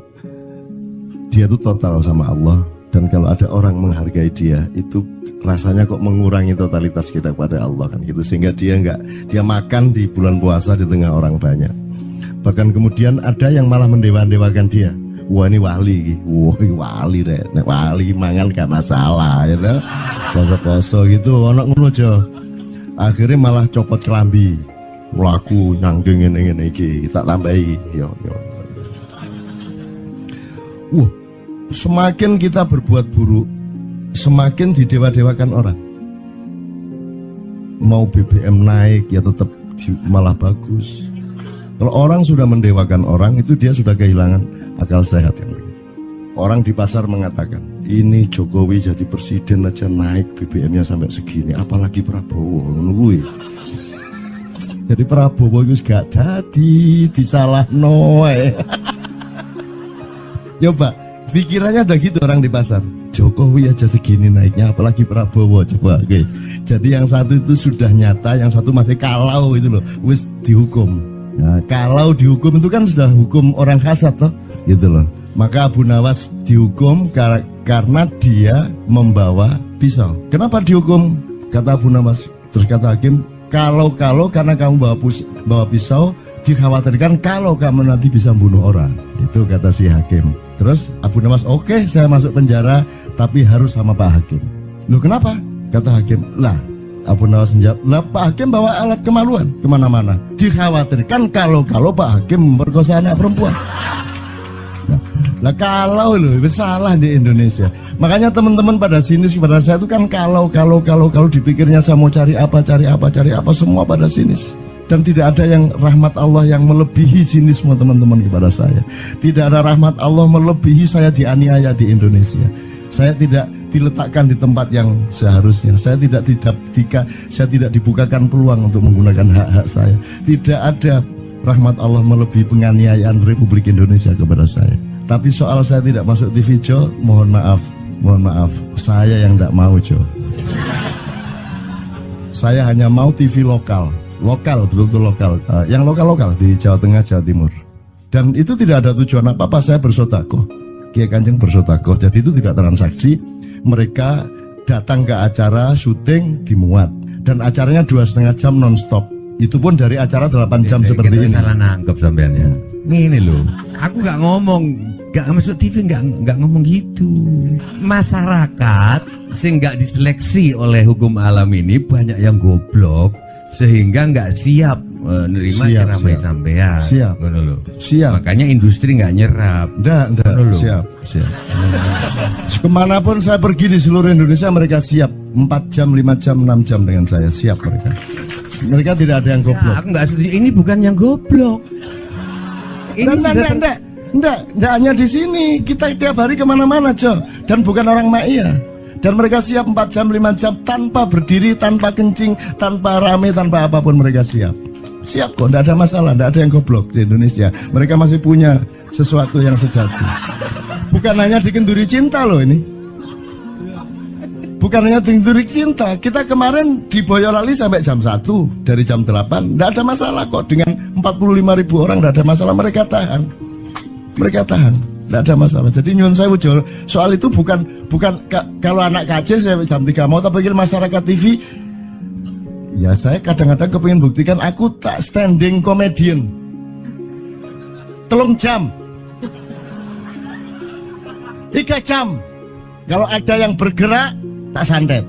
Speaker 4: dia itu total sama Allah. Dan kalau ada orang menghargai dia, itu rasanya kok mengurangi totalitas kita kepada Allah kan gitu. Sehingga dia makan di bulan puasa di tengah orang banyak. Bahkan kemudian ada yang malah mendewa-dewakan dia. Wah ini wali, wah ini wali deh. Nek wali mangan gak masalah, gitu. Poso-poso gitu, ono ngono aja. Akhirnya malah copot kelambi, melaku nyanggeng ini iki, tak tambahi. Yo. Semakin kita berbuat buruk, semakin didewa-dewakan orang. Mau BBM naik ya tetap malah bagus. Kalau orang sudah mendewakan orang, itu dia sudah kehilangan akal sehat kan begitu. Orang di pasar mengatakan, ini Jokowi jadi presiden aja naik BBM-nya sampai segini, apalagi Prabowo nungguin. Jadi Prabowo itu gak dadi disalah noe. Coba pikirannya udah gitu orang di pasar. Jokowi aja segini naiknya, apalagi Prabowo coba. Oke. Jadi yang satu itu sudah nyata, yang satu masih kalau itu loh, wis dihukum. Nah, kalau dihukum itu kan sudah hukum orang hasad toh, gitu loh. Maka Abu Nawas dihukum karena dia membawa pisau. Kenapa dihukum? Kata Abu Nawas. Terus kata hakim, kalau karena kamu bawa pisau, dikhawatirkan kalau kamu nanti bisa bunuh orang. Itu kata si hakim. Terus Abu Nawas, oke, saya masuk penjara, tapi harus sama Pak Hakim. Loh kenapa? Kata hakim, lah Abu Nawas menjawab, lah Pak Hakim bawa alat kemaluan kemana-mana. Dikhawatirkan kalau Pak Hakim memperkosa anak perempuan. Lah kalau loh, salah di Indonesia. Makanya teman-teman pada sinis kepada saya itu kan kalau dipikirnya saya mau cari apa, semua pada sinis. Dan tidak ada yang rahmat Allah yang melebihi sinisme teman-teman kepada saya. Tidak ada rahmat Allah melebihi saya dianiaya di Indonesia. Saya tidak diletakkan di tempat yang seharusnya. Saya tidak dibukakan peluang untuk menggunakan hak-hak saya. Tidak ada rahmat Allah melebihi penganiayaan Republik Indonesia kepada saya. Tapi soal saya tidak masuk TV Jo, mohon maaf, saya yang tidak mau Jo. Saya hanya mau TV lokal, betul-betul lokal, yang lokal di Jawa Tengah, Jawa Timur. Dan itu tidak ada tujuan apa-apa, saya bersodakoh. Kiai Kanjeng bersodakoh, jadi itu tidak transaksi. Mereka datang ke acara syuting dimuat, dan acaranya 2,5 jam non-stop. Itu pun dari acara 8 jam seperti ini.
Speaker 5: Salah nangkep sampean ya. Ini loh, aku nggak ngomong, nggak masuk TV, nggak ngomong gitu. Masyarakat sing nggak diseleksi oleh hukum alam ini banyak yang goblok sehingga nggak siap menerima ceramah sampean.
Speaker 4: Siap.
Speaker 5: Makanya industri nggak nyerap.
Speaker 4: Nggak. Siap. Kemanapun saya pergi di seluruh Indonesia mereka siap. 4 jam, 5 jam, 6 jam dengan saya siap mereka. Mereka tidak ada yang goblok.
Speaker 5: Ya, aku nggak setuju. Ini bukan yang goblok.
Speaker 4: Enggak hanya di sini. Kita tiap hari kemana-mana, Jo. Dan bukan orang Ma'iyah. Dan mereka siap 4 jam, 5 jam tanpa berdiri, tanpa kencing, tanpa rame, tanpa apapun mereka siap. Siap kok, tidak ada masalah, tidak ada yang goblok di Indonesia. Mereka masih punya sesuatu yang sejati. Bukan hanya dikenduri cinta loh ini. Bukan hanya dikenduri cinta. Kita kemarin di Boyolali sampai jam 1, dari jam 8. Tidak ada masalah kok, dengan 45.000 orang tidak ada masalah, mereka tahan. Tidak ada masalah. Jadi nyun saya soal itu bukan kalau anak KJ sampai jam 3 mau tak pikir masyarakat TV. Ya saya kadang-kadang kepingin buktikan aku tak standing comedian. 3 jam 3 jam. Kalau ada yang bergerak tak santet.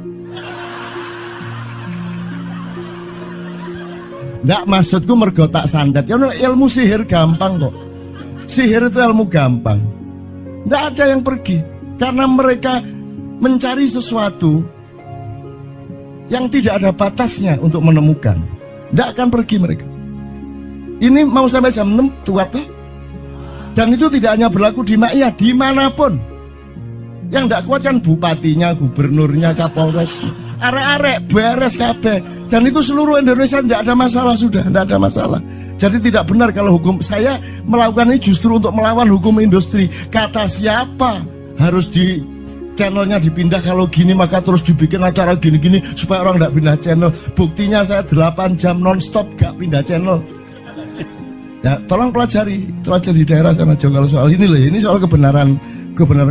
Speaker 4: Ndak, maksudku mergo tak sandet. Ya ilmu sihir gampang kok. Sihir itu ilmu gampang. Ndak ada yang pergi karena mereka mencari sesuatu yang tidak ada batasnya untuk menemukan. Ndak akan pergi mereka. Ini mau sampai jam 6 tuat toh. Dan itu tidak hanya berlaku di Maiyah, dimanapun. Yang ndak kuat kan bupatinya, gubernurnya, kapolres. Arek-arek beres kabeh. Dan itu seluruh Indonesia tidak ada masalah sudah, tidak ada masalah. Jadi tidak benar kalau hukum saya melakukan ini justru untuk melawan hukum industri. Kata siapa harus di channelnya dipindah, kalau gini maka terus dibikin acara gini-gini supaya orang tidak pindah channel. Buktinya saya 8 jam non-stop gak pindah channel. Ya tolong pelajari di daerah sana juga kalau soal ini loh. Ini soal kebenaran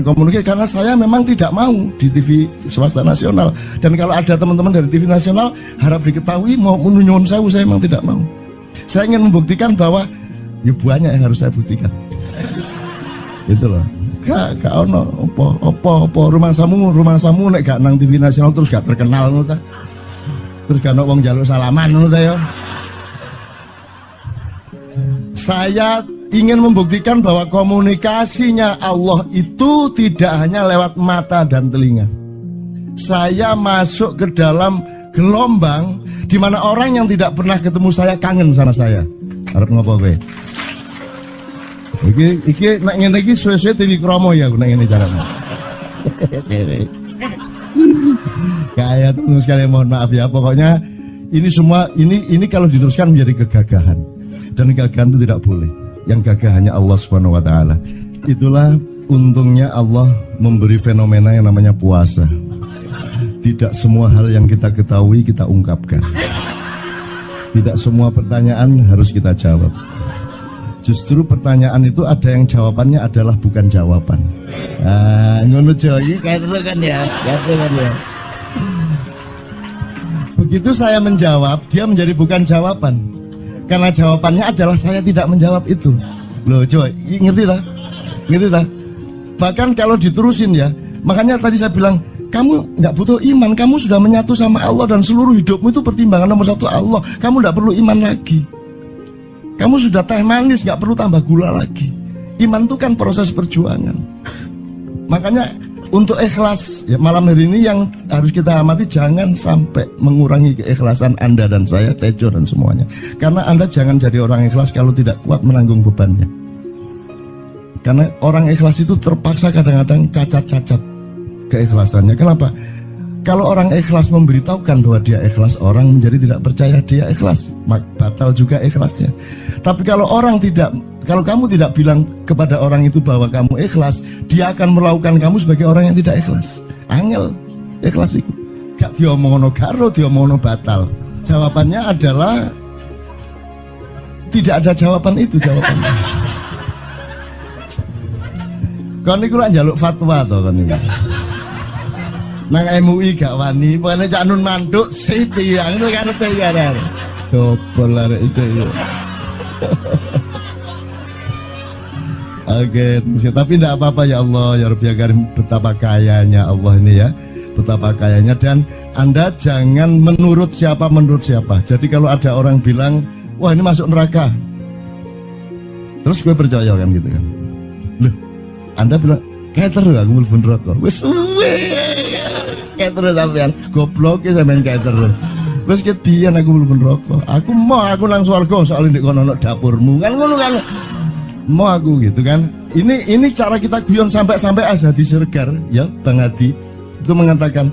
Speaker 4: komunikasi, karena saya memang tidak mau di TV swasta nasional. Dan kalau ada teman-teman dari TV nasional harap diketahui mau menunyun saya memang tidak mau. Saya ingin membuktikan bahwa ya banyak yang harus saya buktikan. Itu loh. Gak ono opo rumah samu nek gak nang TV nasional terus gak terkenal ngono ta. Terus gak ono wong njaluk salaman ngono ta ya. Saya ingin membuktikan bahwa komunikasinya Allah itu tidak hanya lewat mata dan telinga. Saya masuk ke dalam gelombang di mana orang yang tidak pernah ketemu saya kangen sama saya. Arep ngopo kowe? Iki nek ngene iki suwe-suwe TV Kromo ya nek ngene carane. Kayak terus sekali mohon maaf ya, pokoknya ini semua ini kalau diteruskan menjadi kegagahan. Dan kegagahan itu tidak boleh. Yang gagah hanya Allah Subhanahu wa taala. Itulah untungnya Allah memberi fenomena yang namanya puasa. Tidak semua hal yang kita ketahui kita ungkapkan. Tidak semua pertanyaan harus kita jawab. Justru pertanyaan itu ada yang jawabannya adalah bukan jawaban. Ngono iki kan ya. Begitu saya menjawab, dia menjadi bukan jawaban. Karena jawabannya adalah saya tidak menjawab itu. Loh coba, ngerti tak? Ngerti tak? Bahkan kalau diterusin ya, makanya tadi saya bilang, kamu nggak butuh iman, kamu sudah menyatu sama Allah dan seluruh hidupmu itu pertimbangan nomor 1 Allah. Kamu nggak perlu iman lagi. Kamu sudah teh manis, nggak perlu tambah gula lagi. Iman itu kan proses perjuangan. Makanya untuk ikhlas ya, malam hari ini yang harus kita amati, jangan sampai mengurangi keikhlasan Anda dan saya, Tejo dan semuanya. Karena Anda jangan jadi orang ikhlas kalau tidak kuat menanggung bebannya. Karena orang ikhlas itu terpaksa kadang-kadang cacat-cacat keikhlasannya. Kenapa? Kalau orang ikhlas memberitahukan bahwa dia ikhlas, orang menjadi tidak percaya dia ikhlas, batal juga ikhlasnya. Tapi kalau kamu tidak bilang kepada orang itu bahwa kamu ikhlas, dia akan melakukan kamu sebagai orang yang tidak ikhlas. Angel ikhlas itu. Gak diomongono karo, diomongono batal. Jawabannya adalah tidak ada jawaban itu jawabannya. Kon niku lak njaluk fatwa to kon niku. Nang MUI gak wani, pokoknya Cak Nun manduk sip ya, ngono karepe ya. Coba lah itu ya. Oke, tapi tidak apa-apa ya Allah, ya Rabbi ya Karim, betapa kayanya Allah ini ya, betapa kayanya. Dan Anda jangan menurut siapa. Jadi kalau ada orang bilang, wah ini masuk neraka, terus gue percaya kan gitu kan. Loh, Anda bilang, kater aku mlebu neraka. Wis kater sampean, goblok ya sampean kater. Wis ket biyen aku mlebu neraka. Aku nang swarga soal ndek kono ana dapurmu. Kan ngono kan. Mau aku gitu kan. Ini cara kita guyon sampai Azhadi Siregar ya, Bang Hadi itu mengatakan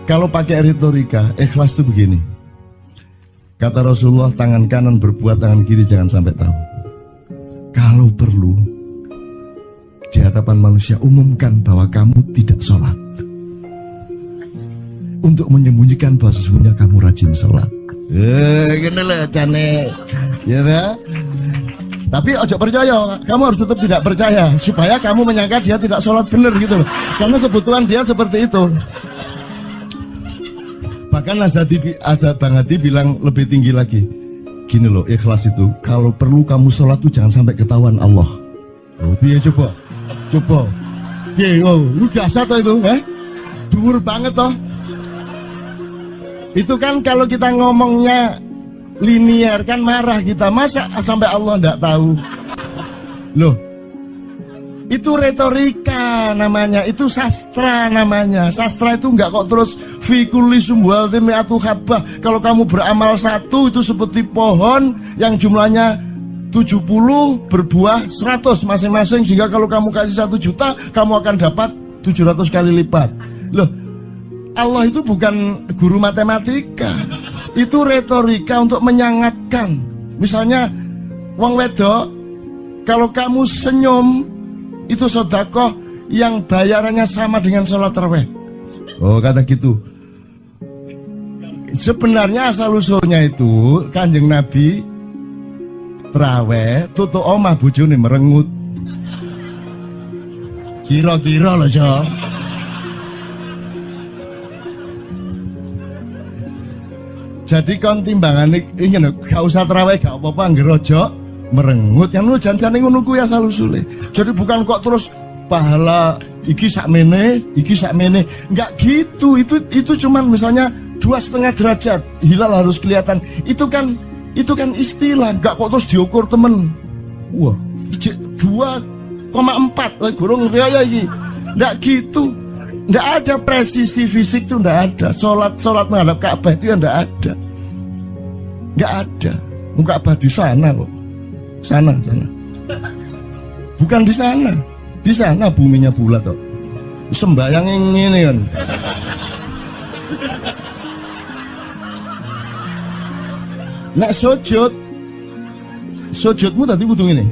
Speaker 4: kalau pakai retorika ikhlas itu begini. Kata Rasulullah, tangan kanan berbuat, tangan kiri jangan sampai tahu. Kalau perlu di hadapan manusia umumkan bahwa kamu tidak sholat, untuk menyembunyikan bahwa sesungguhnya kamu rajin sholat. Gini lah cane, ya dah. Tapi ojo percaya, kamu harus tetap tidak percaya supaya kamu menyangka dia tidak sholat benar gitu loh. Karena kebutuhan dia seperti itu. Bahkan Bang Hadi bilang lebih tinggi lagi. Gini loh, ikhlas itu kalau perlu kamu sholat tuh jangan sampai ketahuan Allah. Oh, biar coba. Lu jasa toh itu, dhuwur banget toh. Itu kan kalau kita ngomongnya Linier kan marah kita, masa sampai Allah nggak tahu? Loh, itu retorika namanya, itu sastra namanya. Sastra itu nggak kok terus fikuli sumbual timiatu habah. Kalau kamu beramal satu itu seperti pohon yang jumlahnya 70 berbuah 100 masing-masing. Jika kalau kamu kasih 1 juta, kamu akan dapat 700 kali lipat. Loh, Allah itu bukan guru matematika. Itu retorika untuk menyangatkan. Misalnya, wong wedok, kalau kamu senyum, itu sedekah yang bayarannya sama dengan sholat tarawih. Oh, kata gitu. Sebenarnya asal usulnya itu Kanjeng Nabi tarawih tutuk omah bojone merengut. Kira-kira loh, Jo. Jadi kon timbangan ini gak usah tarawih gak apa-apa anggere aja merengut yang lu janjane ngono kuwi asal usule. Jadi bukan kok terus pahala iki sakmene, enggak gitu. Itu cuman misalnya 2,5 derajat hilal harus kelihatan. Itu kan istilah, enggak kok terus diukur temen. Wah, 2,4 gurung riya iki. Enggak gitu. Enggak ada presisi fisik tuh, enggak ada. Salat menghadap Ka'bah itu ya enggak ada. Enggak ada. Ka'bah di sana kok. Sana. Bukan di sana. Di sana buminya bulat kok. Sembayang ini kan. Nek sujudmu tadi butuh ini.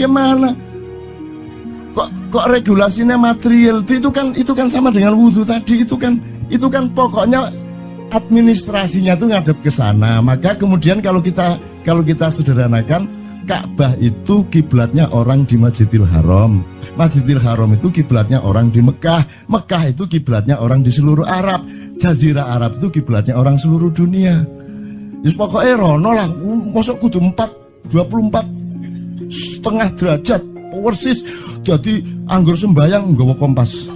Speaker 4: Gimana? Kok regulasinya material itu kan sama dengan wudhu tadi. Itu kan pokoknya administrasinya tuh ngadep ke sana. Maka kemudian kalau kita sederhanakan, Ka'bah itu kiblatnya orang di Masjidil Haram. Masjidil Haram itu kiblatnya orang di Mekah. Mekah itu kiblatnya orang di seluruh Arab. Jazirah Arab itu kiblatnya orang seluruh dunia. Just pokoknya rono lah, masuk kudu 24,5 derajat persis. Jadi anggur sembayang nggawa kompas.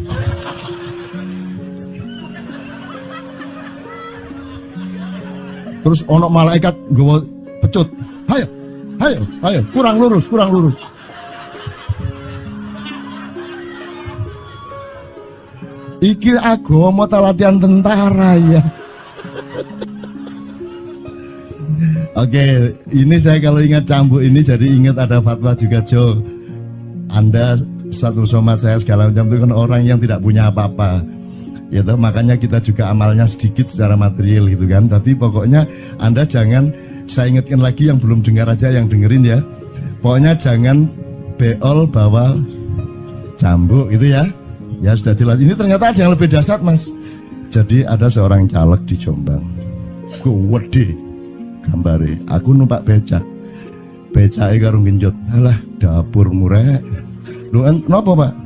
Speaker 4: Terus ono malaikat nggawa pecut. Hayo, kurang lurus. Iki agama ta latihan tentara ya. Oke, ini saya kalau ingat cambuk ini jadi ingat ada fatwa juga, Jo. Anda satu sama saya segala macam itu kan orang yang tidak punya apa-apa. Ya toh, makanya kita juga amalnya sedikit secara material gitu kan. Tapi pokoknya Anda jangan, saya ingatkan lagi yang belum dengar aja, yang dengerin ya. Pokoknya jangan beol bawa cambuk gitu ya. Ya sudah jelas. Ini ternyata ada yang lebih dahsyat, Mas. Jadi ada seorang caleg di Jombang. Gede gambare. Aku numpak becak. Becake karo genjot. Alah, dapur murek. Lho, napa, Pak?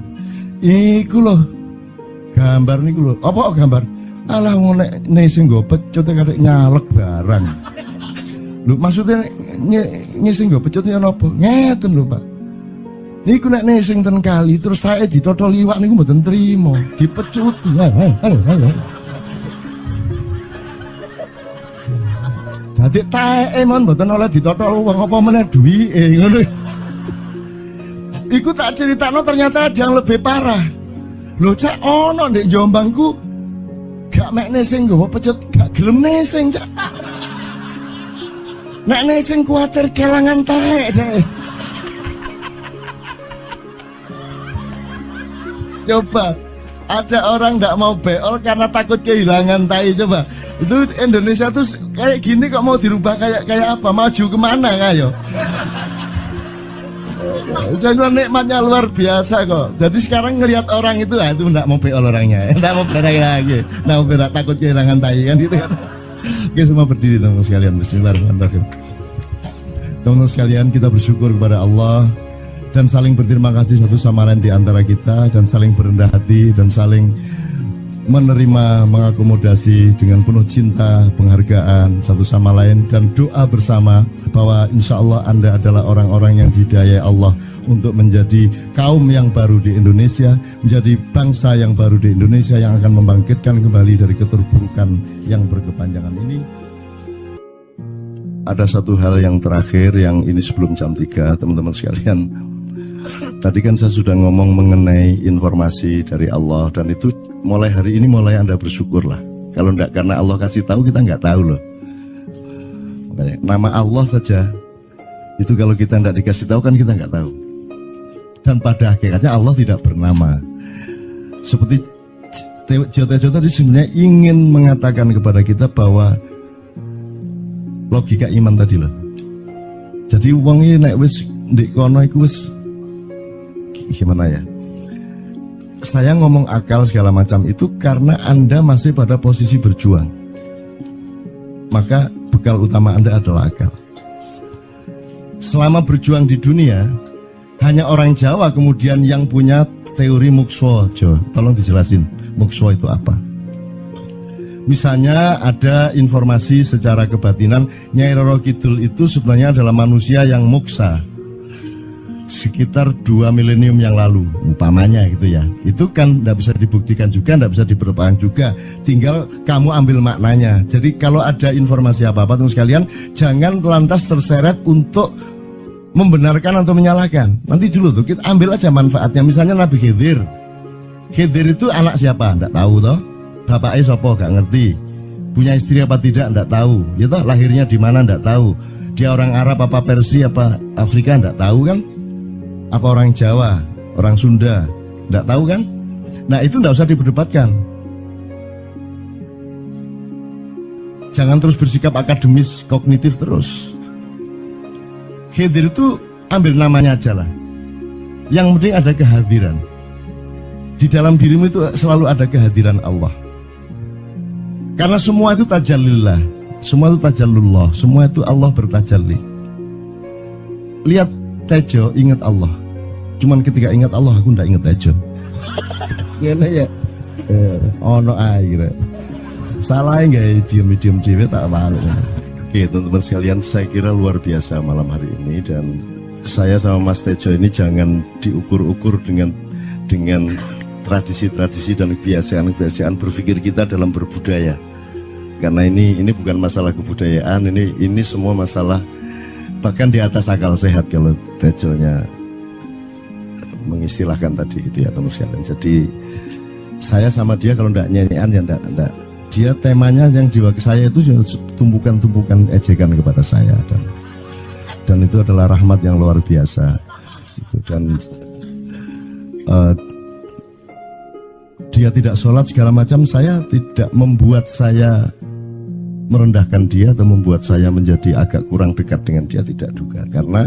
Speaker 4: Iku lho. Gambar niku lho. Apa gambar? Alah ngene sing nggo pecut karek nyalek barang. Lho, maksudnya sing nggo pecut ya napa? Ngeten lho, Pak. Niku nek sing ten kali terus sae ditotol liwak niku mboten trimo, dipecuti. Dadi tae mon mboten oleh ditotol wong apa meneh duwike ngono. Iku tak critakno ternyata ada yang lebih parah. Lho cak ono ndek Jombangku gak mek sing nggawa pecut gak gelem nesing cak. Nek nesing kuwatir kelangan tae deh. Coba ada orang nggak mau beol karena takut kehilangan tai. Coba itu Indonesia tuh kayak gini kok mau dirubah kayak apa? Maju kemana ayo? Udah nikmatnya luar biasa kok. Jadi sekarang ngelihat orang itu itu nggak mau beol orangnya, nggak mau berak lagi, nggak mau berak, takut kehilangan tai kan gitu kan. Oke, semua berdiri teman-teman sekalian. Bismillahirrahmanirrahim. Teman-teman sekalian, kita bersyukur kepada Allah dan saling berterima kasih satu sama lain di antara kita, dan saling berendah hati dan saling menerima, mengakomodasi dengan penuh cinta, penghargaan satu sama lain, dan doa bersama bahwa insya Allah Anda adalah orang-orang yang didayai Allah untuk menjadi kaum yang baru di Indonesia, menjadi bangsa yang baru di Indonesia yang akan membangkitkan kembali dari keterpurukan yang berkepanjangan ini. Ada satu hal yang terakhir yang ini sebelum jam 3, teman-teman sekalian. Tadi kan saya sudah ngomong mengenai informasi dari Allah, dan itu mulai hari ini mulai Anda bersyukurlah. Kalau enggak karena Allah kasih tahu, kita enggak tahu loh. Makanya, nama Allah saja itu kalau kita enggak dikasih tahu kan kita enggak tahu. Dan pada hakikatnya Allah tidak bernama. Seperti Tejo tadi sebenarnya ingin mengatakan kepada kita bahwa logika iman tadi loh. Jadi wong ini nek wis ndek kono iku wis gimana ya? Saya ngomong akal segala macam itu karena Anda masih pada posisi berjuang. Maka bekal utama Anda adalah akal. Selama berjuang di dunia, hanya orang Jawa kemudian yang punya teori mukswa. Tolong dijelasin, mukswa itu apa? Misalnya ada informasi secara kebatinan Nyai Roro Kidul itu sebenarnya adalah manusia yang muksa sekitar 2 milenium yang lalu, umpamanya gitu ya. Itu kan tidak bisa dibuktikan juga, tidak bisa diperpanjang juga. Tinggal kamu ambil maknanya. Jadi kalau ada informasi apa-apa teman sekalian, jangan lantas terseret untuk membenarkan atau menyalahkan. Nanti dulu tuh kita ambil aja manfaatnya. Misalnya Nabi Khidir. Khidir itu anak siapa? Tidak tahu toh. Bapaknya sopo gak ngerti. Punya istri apa tidak? Tidak tahu. Ya toh, lahirnya di mana? Tidak tahu. Dia orang Arab apa Persia apa Afrika? Tidak tahu kan? Apa orang Jawa, orang Sunda, tidak tahu kan? Nah itu tidak usah diperdebatkan. Jangan terus bersikap akademis, kognitif terus. Khidir itu ambil namanya aja lah. Yang penting ada kehadiran. Di dalam dirimu itu selalu ada kehadiran Allah. Karena semua itu tajallillah, semua itu tajallullah, semua itu Allah bertajalli. Lihat Tejo, ingat Allah. Cuman ketika ingat Allah, aku ndak ingat Tejo. Gimana ya? Ono air. Salah nggak diem cewek tak malu. Oke teman-teman sekalian, saya kira luar biasa malam hari ini, dan saya sama Mas Tejo ini jangan diukur-ukur dengan tradisi-tradisi dan kebiasaan-kebiasaan berpikir kita dalam berbudaya. Karena ini bukan masalah kebudayaan, ini semua masalah bahkan di atas akal sehat kalau Tejonya mengistilahkan tadi itu ya teman sekalian. Jadi saya sama dia kalau enggak nyanyian ya enggak. Dia temanya yang diwakili saya itu tumpukan-tumpukan ejekan kepada saya, dan itu adalah rahmat yang luar biasa. Dan dia tidak sholat segala macam, saya tidak membuat saya merendahkan dia atau membuat saya menjadi agak kurang dekat dengan dia, tidak juga, karena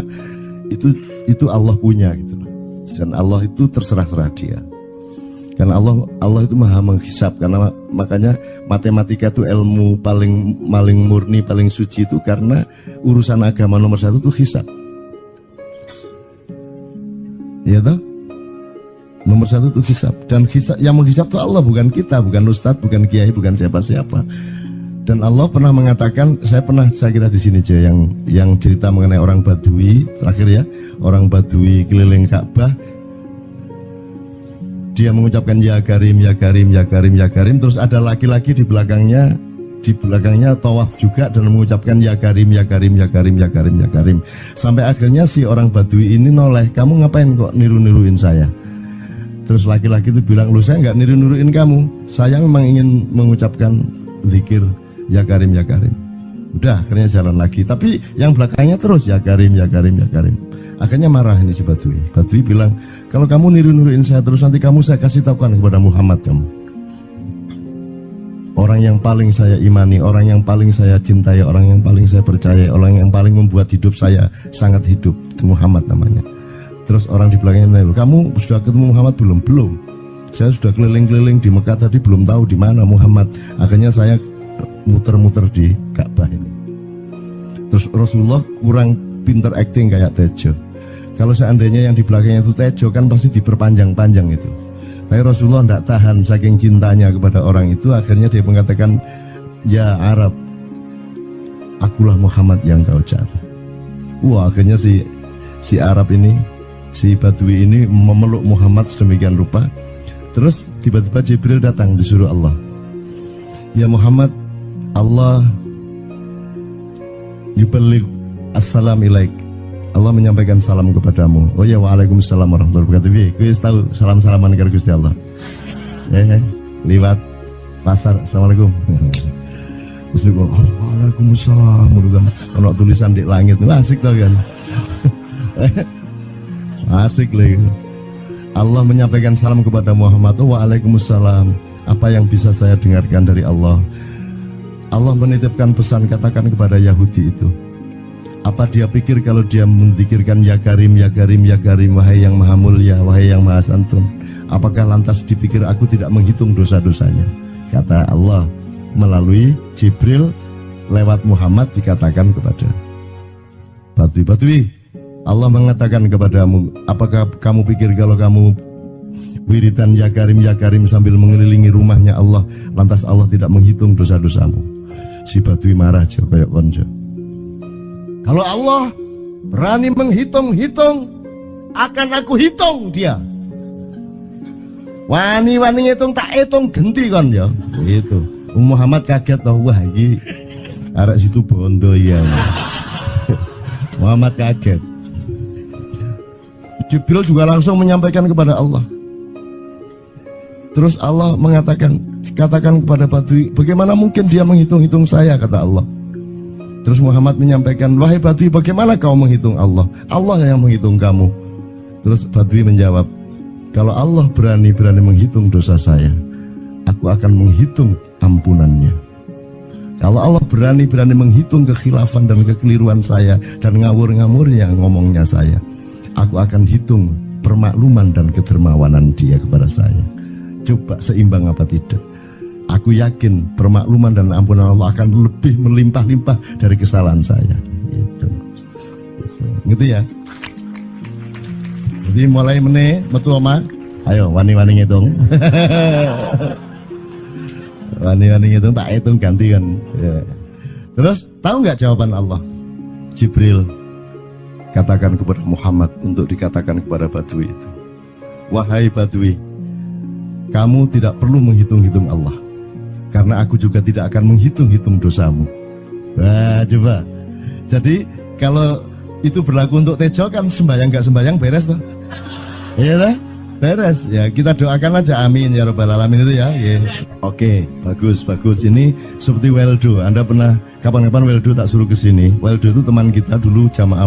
Speaker 4: itu Allah punya gitu loh. Dan Allah itu terserah-serah dia. Karena Allah itu maha menghisap. Karena makanya matematika itu ilmu paling murni, paling suci itu karena urusan agama nomor 1 itu hisap. Ya toh? Nomor 1 itu hisap. Dan hisap, yang menghisap itu Allah, bukan kita, bukan ustadz, bukan kiai, bukan siapa-siapa. Dan Allah pernah mengatakan, saya kira di sini aja yang cerita mengenai orang Badui terakhir ya, orang Badui keliling Ka'bah, dia mengucapkan ya Karim, ya Karim, ya Karim, ya Karim, terus ada laki-laki di belakangnya tawaf juga dan mengucapkan ya Karim, ya Karim, ya Karim, ya Karim, ya Karim, sampai akhirnya si orang Badui ini noleh, kamu ngapain kok niru-niruin saya? Terus laki-laki itu bilang, lu saya nggak niru-niruin kamu, saya memang ingin mengucapkan zikir ya Karim, ya Karim. Udah akhirnya jalan lagi, tapi yang belakangnya terus ya Karim, ya Karim, ya Karim. Akhirnya marah ini si Badui. Badui bilang, kalau kamu niru-niruin saya terus, nanti saya kasih tahukan kepada Muhammad kamu. Orang yang paling saya imani, orang yang paling saya cintai, orang yang paling saya percaya, orang yang paling membuat hidup saya sangat hidup, itu Muhammad namanya. Terus orang di belakangnya nanya, kamu sudah ketemu Muhammad belum? Belum. Saya sudah keliling-keliling di Mekah tadi, belum tahu di mana Muhammad. Akhirnya saya muter-muter di Ka'bah ini. Terus Rasulullah kurang pinter acting kayak Tejo. Kalau seandainya yang di belakangnya itu Tejo kan pasti diperpanjang-panjang itu. Tapi Rasulullah tidak tahan saking cintanya kepada orang itu, akhirnya dia mengatakan, ya Arab, akulah Muhammad yang kau cari. Wah, akhirnya si Arab ini, si Badui ini memeluk Muhammad sedemikian rupa. Terus tiba-tiba Jibril datang disuruh Allah, ya Muhammad, Allah yuballigh assalam ilaik, Allah menyampaikan salam kepadamu. Oh ya, waalaikumsalam warahmatullahi wabarakatuh. Gue tahu salam-salaman karo Gusti Allah. Lewat pasar, assalamualaikum. Terus dia bilang, waalaikumsalam. Ono tulisan di langit, asik tau kan? Asik lagi. Allah menyampaikan salam kepada Muhammad. Oh, waalaikumsalam. Apa yang bisa saya dengarkan dari Allah? Allah menitipkan pesan, katakan kepada Yahudi itu. Apa dia pikir kalau dia menzikirkan ya Karim, ya Karim, ya Karim, wahai yang maha mulia, wahai yang maha santun, apakah lantas dipikir aku tidak menghitung dosa-dosanya? Kata Allah melalui Jibril lewat Muhammad dikatakan kepada Badui, Allah mengatakan kepadamu, apakah kamu pikir kalau kamu wiridan ya Karim sambil mengelilingi rumahnya Allah, lantas Allah tidak menghitung dosa-dosamu? Si Badui marah jo kayak konjo. Kalau Allah berani menghitung-hitung, akan aku hitung dia. Wani-wani hitung tak hitung genti kon ya. Gitu. Muhammad kaget toh, wah iki arek situ bondo ya. Muhammad kaget. Jibril juga langsung menyampaikan kepada Allah. Terus Allah mengatakan, katakan kepada Badui, bagaimana mungkin dia menghitung-hitung saya, kata Allah. Terus Muhammad menyampaikan, wahai Badui, bagaimana kau menghitung Allah? Allah yang menghitung kamu. Terus Badui menjawab, kalau Allah berani menghitung dosa saya, aku akan menghitung ampunannya. Kalau Allah berani menghitung kekhilafan dan kekeliruan saya dan ngawur-ngawurnya ngomongnya saya, aku akan hitung permakluman dan kedermawanan dia kepada saya. Coba seimbang apa tidak? Aku yakin permakluman dan ampunan Allah akan lebih melimpah-limpah dari kesalahan saya. Gitu. Gitu ya. Jadi mulai metu oma, ayo wani-wani ngitung. Wani-wani ngitung tak hitung ganti kan. Ya. Terus tahu nggak jawaban Allah? Jibril katakan kepada Muhammad untuk dikatakan kepada Badui itu. Wahai Badui, kamu tidak perlu menghitung-hitung Allah, karena aku juga tidak akan menghitung-hitung dosamu. Wah, coba. Jadi kalau itu berlaku untuk Tejo kan sembahyang gak sembahyang beres toh? Iya lah, beres. Ya kita doakan aja amin ya robbal alamin itu ya. Oke, bagus. Ini seperti Weldo. Anda pernah kapan-kapan Weldo tak suruh ke sini. Weldo itu teman kita dulu jamaah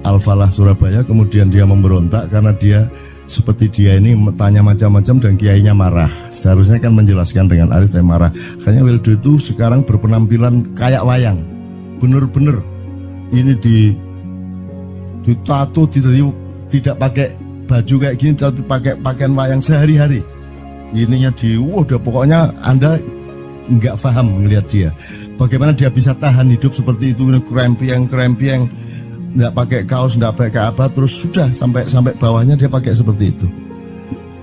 Speaker 4: Al-Falah Surabaya, kemudian dia memberontak karena dia seperti dia ini tanya macam-macam dan kiainya marah. Seharusnya kan menjelaskan dengan arif yang marah. Kayaknya Weldo itu sekarang berpenampilan kayak wayang. Bener-bener ini ditato, tidak pakai baju kayak gini, tapi pakai pakaian wayang sehari-hari. Ininya udah pokoknya Anda nggak paham melihat dia. Bagaimana dia bisa tahan hidup seperti itu, krempieng, nggak pakai kaos, nggak pakai apa, terus sudah sampai bawahnya dia pakai seperti itu.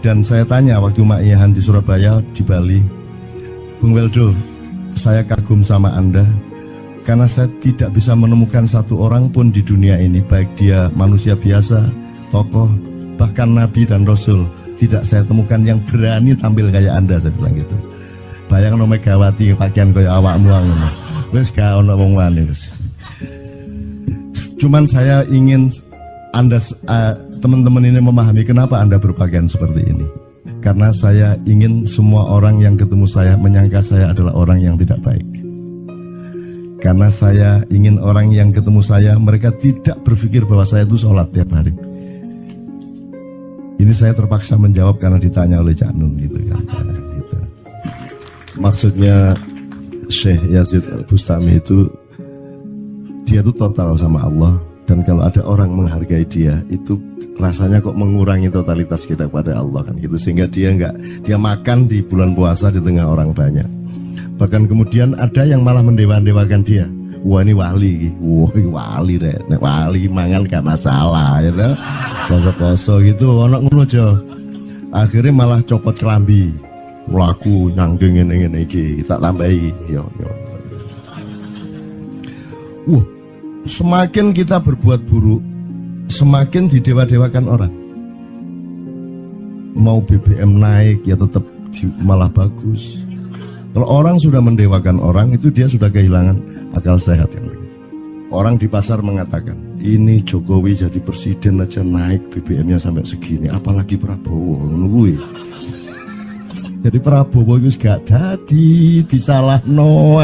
Speaker 4: Dan saya tanya waktu Ma'iyahan di Surabaya, di Bali, Bung Weldo, saya kagum sama Anda karena saya tidak bisa menemukan satu orang pun di dunia ini, baik dia manusia biasa, tokoh, bahkan Nabi dan Rasul, tidak saya temukan yang berani tampil kayak Anda. Saya bilang gitu. Bayang no Megawati pakaian kayak awakmu ngono. Wis gak ono wong wani wis. Cuman saya ingin Anda teman-teman ini memahami kenapa Anda berpakaian seperti ini. Karena saya ingin semua orang yang ketemu saya menyangka saya adalah orang yang tidak baik. Karena saya ingin orang yang ketemu saya, mereka tidak berpikir bahwa saya itu sholat tiap hari. Ini saya terpaksa menjawab karena ditanya oleh Cak Nun gitu kan. Gitu. Maksudnya Syekh Yazid Bustami itu, dia itu total sama Allah, dan kalau ada orang menghargai dia itu rasanya kok mengurangi totalitas kita kepada Allah kan gitu, sehingga dia makan di bulan puasa di tengah orang banyak. Bahkan kemudian ada yang malah mendewa-dewakan dia. Wah ini wali, wah ini wali deh, wali mangan gak masalah, gitu. Poso-poso gitu, ono ngono aja. Akhirnya malah copot kelambi, melaku nyanggeng ngene iki, tak tambahi. Yo. Semakin kita berbuat buruk, semakin didewa-dewakan orang. Mau BBM naik ya tetap malah bagus. Kalau orang sudah mendewakan orang, itu dia sudah kehilangan akal sehat kan begitu. Orang di pasar mengatakan, ini Jokowi jadi presiden aja naik BBM-nya sampai segini, apalagi Prabowo nungguin. Jadi Prabowo itu gak dadi disalahno.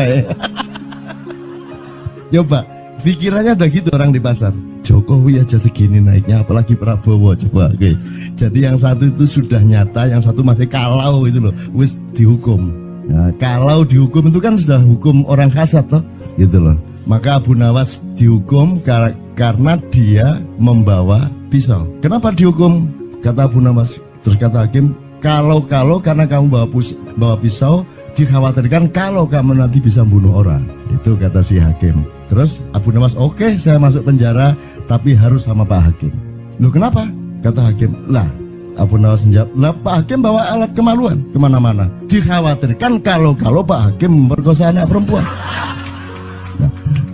Speaker 4: Coba pikirannya udah gitu orang di pasar. Jokowi aja segini naiknya, apalagi Prabowo, coba. Oke. Jadi yang satu itu sudah nyata, yang satu masih kalau itu loh, wis dihukum. Nah, kalau dihukum itu kan sudah hukum orang kasat loh, gitu loh. Maka Abu Nawas dihukum karena dia membawa pisau. Kenapa dihukum? Kata Abu Nawas. Terus kata hakim, kalau karena kamu bawa pisau, dikhawatirkan kalau kamu nanti bisa bunuh orang. Itu kata si hakim. Terus Abu Nawas, oke, saya masuk penjara, tapi harus sama Pak Hakim. Loh kenapa? Kata hakim, lah Abu Nawas menjawab, lah Pak Hakim bawa alat kemaluan kemana-mana. Dikhawatirkan kalau Pak Hakim memperkosa anak perempuan.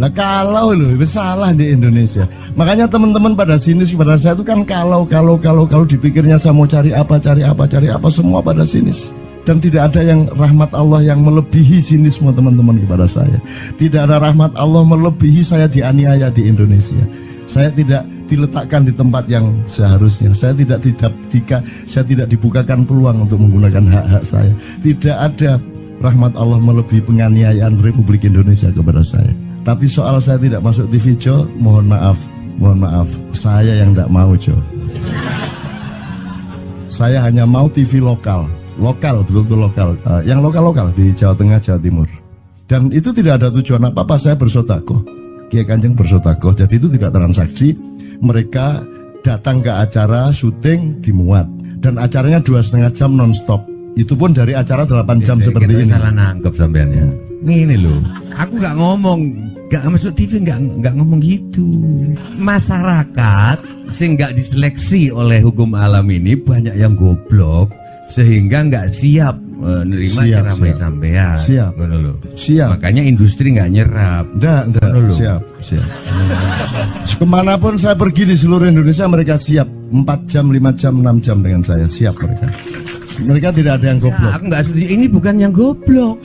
Speaker 4: Lah kalau loh, salah di Indonesia. Makanya teman-teman pada sinis pada saya itu kan kalau dipikirnya saya mau cari apa semua pada sinis. Dan tidak ada yang rahmat Allah yang melebihi sinisme teman-teman kepada saya. Tidak ada rahmat Allah melebihi saya dianiaya di Indonesia. Saya tidak diletakkan di tempat yang seharusnya. Saya tidak dibukakan peluang untuk menggunakan hak-hak saya. Tidak ada rahmat Allah melebihi penganiayaan Republik Indonesia kepada saya. Tapi soal saya tidak masuk TV, Jo, mohon maaf, saya yang tidak mau, Jo. Saya hanya mau TV lokal, betul-betul lokal, yang lokal di Jawa Tengah, Jawa Timur. Dan itu tidak ada tujuan apa-apa, saya bersodakoh, Kiai Kanjeng bersodakoh, jadi itu tidak transaksi. Mereka datang ke acara syuting dimuat, dan acaranya 2,5 jam non-stop. Itu pun dari acara 8 jam seperti ini.
Speaker 5: Salah nangkep sampean ya. Ini loh, aku nggak ngomong, nggak masuk TV, nggak ngomong gitu. Masyarakat sing nggak diseleksi oleh hukum alam ini banyak yang goblok sehingga nggak siap nerima ceramah sampean.
Speaker 4: Siap.
Speaker 5: Makanya industri nggak nyerap.
Speaker 4: Siap. Kemanapun saya pergi di seluruh Indonesia mereka siap 4 jam, 5 jam, 6 jam dengan saya, siap mereka. Mereka tidak ada yang goblok.
Speaker 5: Aku nggak setuju. Ini bukan yang goblok.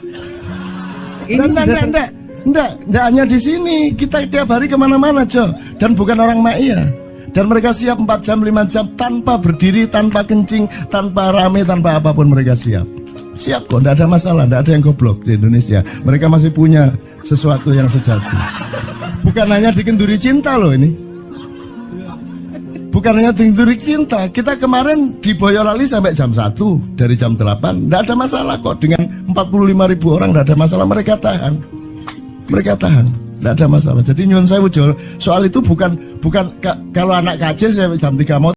Speaker 4: Enggak hanya di sini, kita tiap hari kemana-mana, Jo. Dan bukan orang Maia. Dan mereka siap 4 jam, 5 jam tanpa berdiri, tanpa kencing, tanpa rame, tanpa apapun mereka siap. Siap kok, enggak ada masalah, enggak ada yang goblok di Indonesia. Mereka masih punya sesuatu yang sejati. Bukan hanya dikenduri cinta loh ini. Bukan hanya dikenduri cinta. Kita kemarin di Boyolali sampai jam 1, dari jam 8. Enggak ada masalah kok, dengan 45.000 orang enggak ada masalah, mereka tahan. Tidak ada masalah. Jadi nyuwun sewu, soal itu bukan kalau anak KJ sampai jam 3 mau